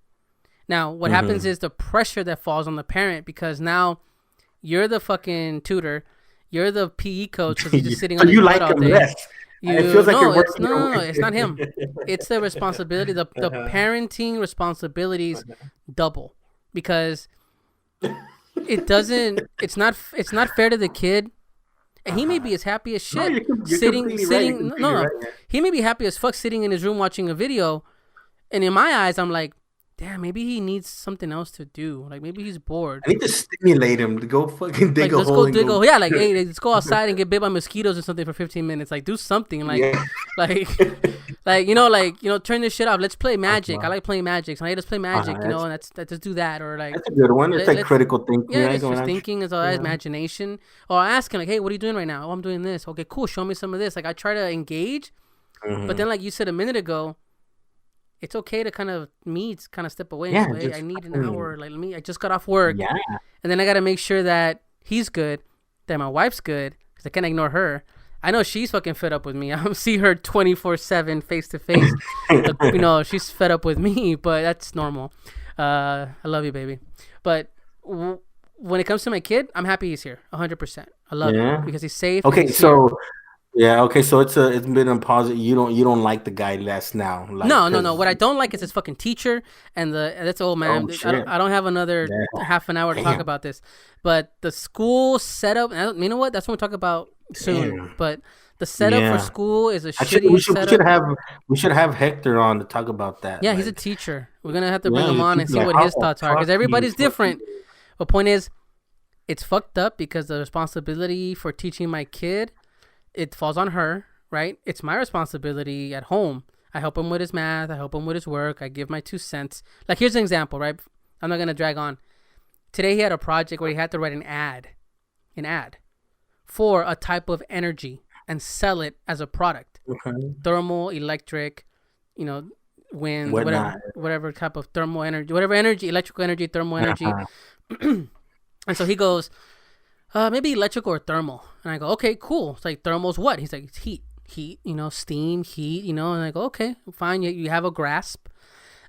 Now, what happens is the pressure that falls on the parent, because now you're the fucking tutor, you're the PE coach because he's just sitting on his butt all day. It feels like you're working. No, it's not him. It's the responsibility. The parenting responsibilities double, because it's not fair to the kid. And he may be as happy as shit sitting. He may be happy as fuck sitting in his room watching a video, and in my eyes, I'm like, damn, maybe he needs something else to do. Like, maybe he's bored. I need to stimulate him to go fucking dig a hole. Yeah, like, hey, let's go outside and get bit by mosquitoes or something for 15 minutes. Like, do something. Like, turn this shit off. Let's play Magic. I like playing Magic. So, hey, let's play Magic, and let's just do that. Or, like, that's a good one. It's like critical thinking. Yeah, it's just thinking. It's all imagination. Or I ask him, like, hey, what are you doing right now? Oh, I'm doing this. Okay, cool. Show me some of this. Like, I try to engage. But then, like you said a minute ago, it's okay to kind of step away. Yeah, hey, I need an hour. Like, I just got off work. Yeah. And then I got to make sure that he's good, that my wife's good, because I can't ignore her. I know she's fucking fed up with me. I don't see her 24/7 face to face. She's fed up with me, but that's normal. I love you, baby. But when it comes to my kid, I'm happy he's here, 100%. I love him because he's safe. Okay, so. Yeah. Okay. So it's been a positive. You don't like the guy less now. Like, no. What I don't like is his fucking teacher and that's old man. I don't have another half an hour to talk about this, but the school setup. You know what? That's what we'll talk about soon. Damn. But the setup for school is a shitty setup. We should have Hector on to talk about that. Yeah, he's a teacher. We're gonna have to bring him on and see what his thoughts are, because everybody's different. The point is, it's fucked up because the responsibility for teaching my kid, it falls on her, right? It's my responsibility at home. I help him with his math. I help him with his work. I give my 2 cents. Like, here's an example, right? I'm not going to drag on. Today he had a project where he had to write an ad for a type of energy and sell it as a product. Okay. Thermal, electric, wind, whatever type of thermal energy, whatever energy, electrical energy, thermal energy. And so he goes, maybe electrical or thermal. And I go, okay, cool. It's like, thermal's what? He's like, it's heat, steam, heat, and I go, okay, fine. You have a grasp.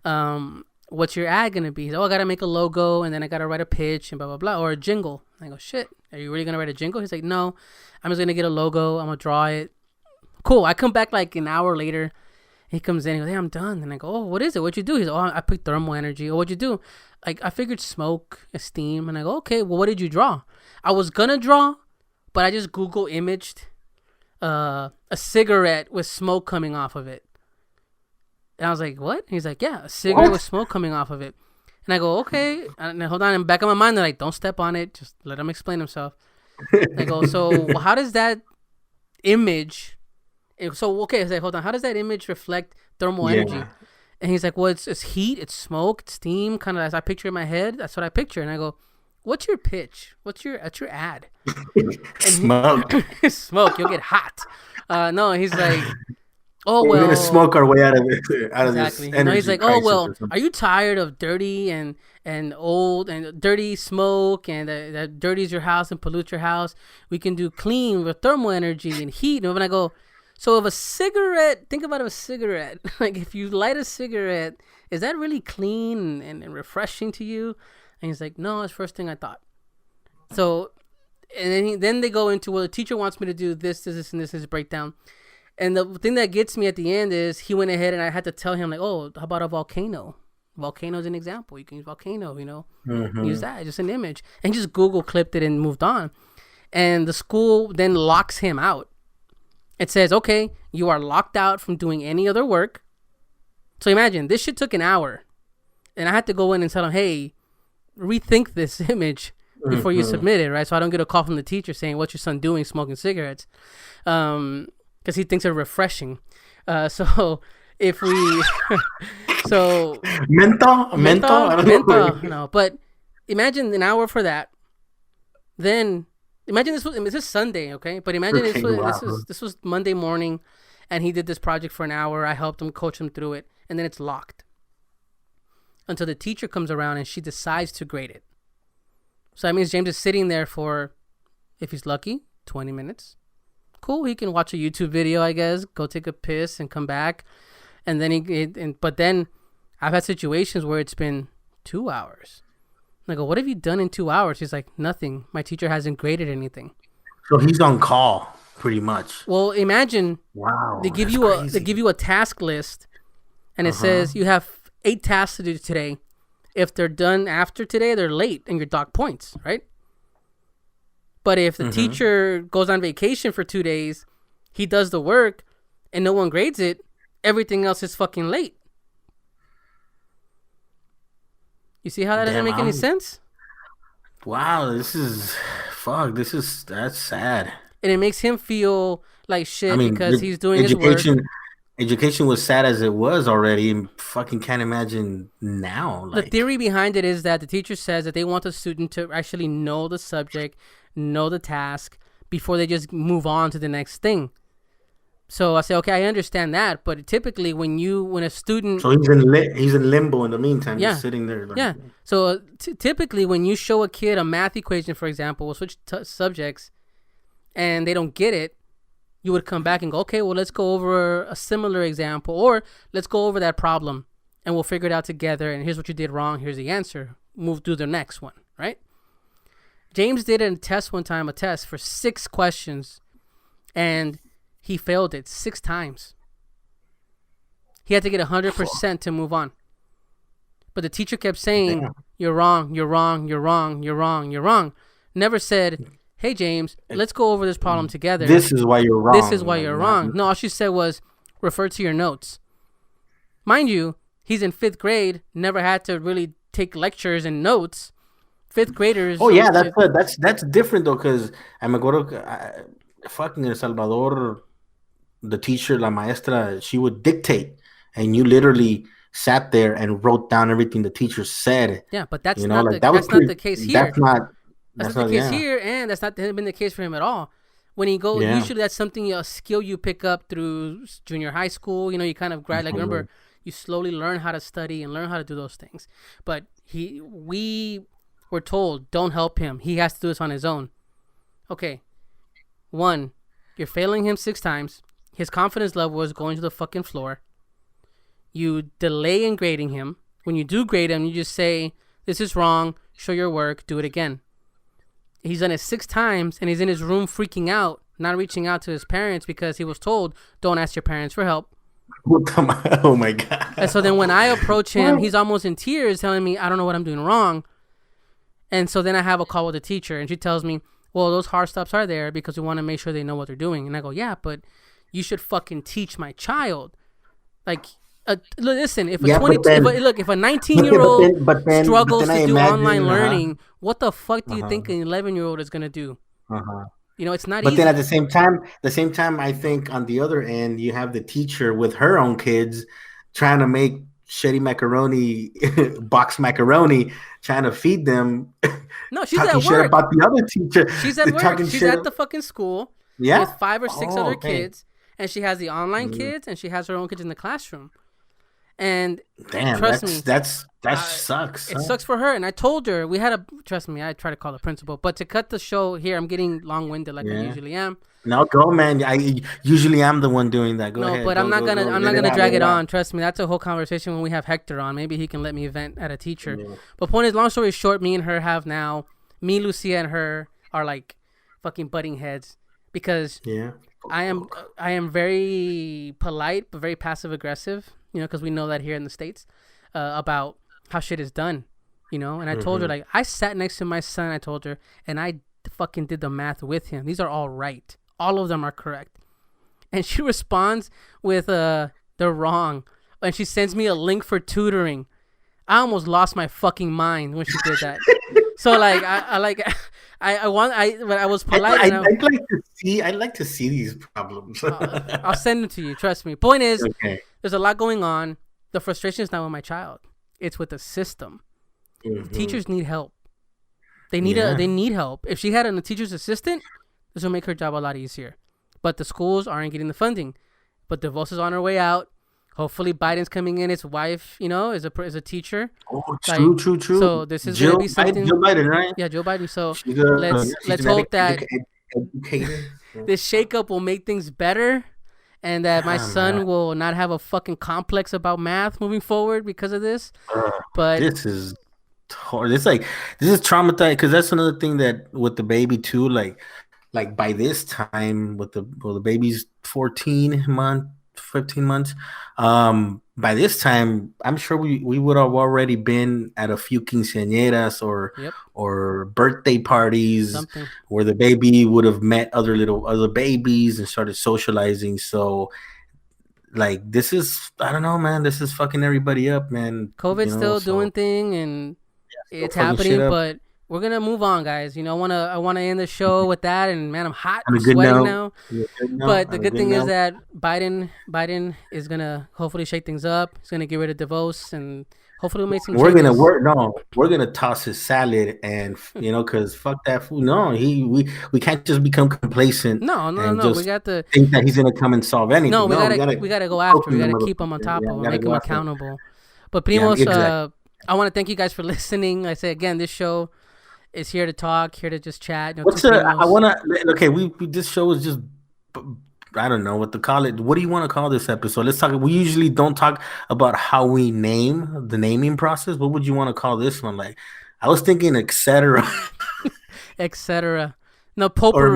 What's your ad going to be? He's like, I got to make a logo, and then I got to write a pitch and blah, blah, blah, or a jingle. And I go, shit, are you really going to write a jingle? He's like, no, I'm just going to get a logo. I'm going to draw it. Cool. I come back like an hour later. He comes in. He goes, hey, I'm done. And I go, oh, what is it? What'd you do? He's like, I put thermal energy. Oh, what'd you do? Like, I figured smoke, steam. And I go, okay, well, what did you draw? I was going to draw, but I just Google imaged a cigarette with smoke coming off of it. And I was like, what? He's like, yeah, a cigarette with smoke coming off of it. And I go, okay. And hold on. In the back of my mind, they're like, don't step on it. Just let him explain himself. I go, so how does that image... So, okay, I say, hold on. How does that image reflect thermal energy? And he's like, well, it's heat, it's smoke, it's steam, kind of as I picture in my head. That's what I picture. And I go, what's your pitch? What's your ad? Smoke. Smoke. You'll get hot. No, he's like, oh, well. We're going to smoke our way out of this. Exactly. No, he's like, oh, well, are you tired of dirty and old and dirty smoke and that dirties your house and pollutes your house? We can do clean with thermal energy and heat. And when I go, so if a cigarette, think about a cigarette. Like, if you light a cigarette, is that really clean and refreshing to you? And he's like, no, it's the first thing I thought. So, and then they go into, well, the teacher wants me to do this, this breakdown. And the thing that gets me at the end is he went ahead and I had to tell him, like, oh, how about a volcano? Volcano's an example. You can use volcano, use that, just an image. And just Google clipped it and moved on. And the school then locks him out. It says, okay, you are locked out from doing any other work. So imagine, this shit took an hour. And I had to go in and tell him, hey, rethink this image before you submit it, right? So I don't get a call from the teacher saying, what's your son doing smoking cigarettes? Because he thinks they're refreshing. So if we so Mento. I don't know. no, but imagine an hour for that. Then imagine this is Sunday, okay? But imagine this was Monday morning, and he did this project for an hour. I helped him, coach him through it, and then it's locked until the teacher comes around and she decides to grade it. So that means James is sitting there for, if he's lucky, 20 minutes. Cool, he can watch a YouTube video, I guess, go take a piss and come back, and then but then I've had situations where it's been 2 hours. I go, what have you done in 2 hours? He's like, nothing. My teacher hasn't graded anything. So he's on call, pretty much. Well, imagine. Wow. They give you a task list, and it says you have 8 tasks to do today. If they're done after today, they're late, and your dock points, right? But if the teacher goes on vacation for 2 days, he does the work, and no one grades it, everything else is fucking late. You see how that doesn't make any sense? Wow, that's sad. And it makes him feel like shit because he's doing his work. Education was sad as it was already, and fucking can't imagine now. The theory behind it is that the teacher says that they want the student to actually know the subject, know the task, before they just move on to the next thing. So I say, okay, I understand that, but typically when a student... So he's in limbo in the meantime, just sitting there. Yeah. So typically when you show a kid a math equation, for example, we'll switch subjects, and they don't get it, you would come back and go, okay, well, let's go over a similar example, or let's go over that problem, and we'll figure it out together, and here's what you did wrong, here's the answer. Move to the next one, right? James did a test one time, a test for 6 questions, and he failed it 6 times. He had to get 100% to move on. But the teacher kept saying, you're wrong, you're wrong, you're wrong, you're wrong, you're wrong. Never said, hey, James, let's go over this problem together. This is why you're wrong. This is why you're wrong. No, all she said was, refer to your notes. Mind you, he's in 5th grade, never had to really take lectures and notes. 5th graders... Oh, yeah, that's different, though, because I'm going to fucking El Salvador, the teacher, la maestra, she would dictate, and you literally sat there and wrote down everything the teacher said. Yeah, but that's not the case here. That's not the case here, and that's not been the case for him at all. When he goes, usually that's something, a skill you pick up through junior high school. You kind of grad. Like, remember, you slowly learn how to study and learn how to do those things. But we were told, don't help him. He has to do this on his own. Okay. 1, you're failing him 6 times. His confidence level is going to the fucking floor. You delay in grading him. When you do grade him, you just say, this is wrong, show your work, do it again. He's done it 6 times, and he's in his room freaking out, not reaching out to his parents because he was told, don't ask your parents for help. Oh my God. And so then when I approach him, he's almost in tears telling me, I don't know what I'm doing wrong. And so then I have a call with the teacher, and she tells me, well, those hard stops are there because we want to make sure they know what they're doing. And I go, yeah, but you should fucking teach my child. Like, listen, if a 19-year-old struggles to do online learning, what the fuck do you think an 11-year-old is gonna do? It's not easy. But then at the same time, I think on the other end, you have the teacher with her own kids trying to make shitty macaroni, box macaroni, trying to feed them. No, she's at work. Shit about the other teacher. She's at work. She's at the fucking school with 5 or 6 other kids, and she has the online kids, and she has her own kids in the classroom. And trust me, that sucks. It sucks for her. And I told her trust me, I try to call the principal, but to cut the show here, I'm getting long-winded like I usually am. No, go, man. I usually am the one doing that. Go ahead. No, but I'm not gonna drag it on. Trust me, that's a whole conversation when we have Hector on. Maybe he can let me vent at a teacher. Yeah. But point is, long story short, me and her have now. Me, Lucia, and her are like fucking butting heads because I am very polite but very passive aggressive. Because we know that here in the States about how shit is done. And I told her, like, I sat next to my son. I told her, and I fucking did the math with him. These are all right. All of them are correct. And she responds with, they're wrong. And she sends me a link for tutoring. I almost lost my fucking mind when she did that. So like I like I want but I was polite. I'd like to see these problems. I'll send them to you. Trust me. Point is, okay. There's a lot going on. The frustration is not with my child; it's with the system. Mm-hmm. Teachers need help. They need help. If she had a teacher's assistant, this will make her job a lot easier. But the schools aren't getting the funding. But DeVos is on her way out. Hopefully Biden's coming in. His wife, is a teacher. Oh, true. So this is going to be something. Joe Biden, right? Yeah, Joe Biden. So let's hope that this shakeup will make things better, and that my son will not have a fucking complex about math moving forward because of this. But this is hard. This is traumatized, because that's another thing that with the baby too. Like by this time, with the baby's 15 months. By this time, I'm sure we would have already been at a few quinceañeras or birthday parties where the baby would have met other babies and started socializing. So, like, this is, I don't know, man. This is fucking everybody up, man. COVID's still doing thing, and it's happening, but we're gonna move on, guys. I wanna end the show with that, and man, I'm hot. I'm sweating now. But the good thing is that Biden is gonna hopefully shake things up. He's gonna get rid of DeVos, and hopefully we'll make some changes. We're gonna toss his salad, and because fuck that food. No, we can't just become complacent. No. We got to think that he's gonna come and solve anything. No, we gotta go after. We gotta keep him on top of him, make him accountable. But Primos, I want to thank you guys for listening. I say again, this show is here to talk, here to just chat. This show is just, I don't know what to call it. What do you want to call this episode? Let's talk. We usually don't talk about how we name the naming process. What would you want to call this one? Like, I was thinking, etc. etc. No, potpourri. Or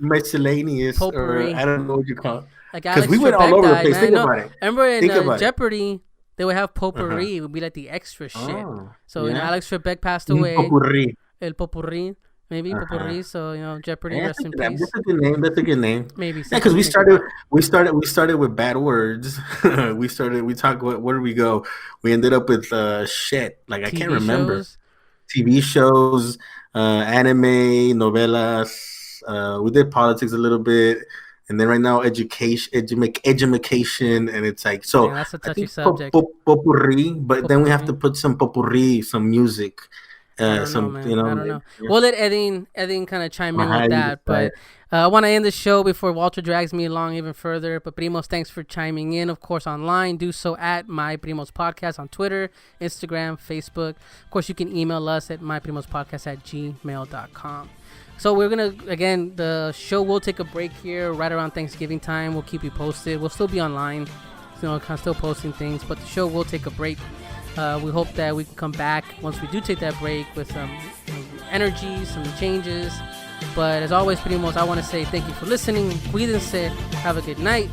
miscellaneous. Potpourri. Or I don't know what you call it. Because we went all over the place. Think about it. Remember in Jeopardy, they would have potpourri. It would be like the extra shit. So Alex Trebek passed away. El Potpourri. Maybe potpourri. So Jeopardy, rest in peace. That's a good name. That's a good name. Maybe. Yeah, because we started with bad words. we talked. Where did we go? We ended up with shit. Like I can't remember. TV shows, anime, novelas. We did politics a little bit. And then right now, education, and it's like, so that's a touchy subject. Potpourri, but then we have to put some potpourri, some music. I don't know. We'll let Edin kind of chime in with that. But I want to end the show before Walter drags me along even further. But Primos, thanks for chiming in. Of course, online. Do so at My Primos Podcast on Twitter, Instagram, Facebook. Of course, you can email us at myprimospodcast@gmail.com. So we're going to, again, the show will take a break here right around Thanksgiving time. We'll keep you posted. We'll still be online, kind of still posting things, but the show will take a break. We hope that we can come back once we do take that break with some energy, some changes. But as always, Primos, I want to say thank you for listening. Cuídense. Have a good night.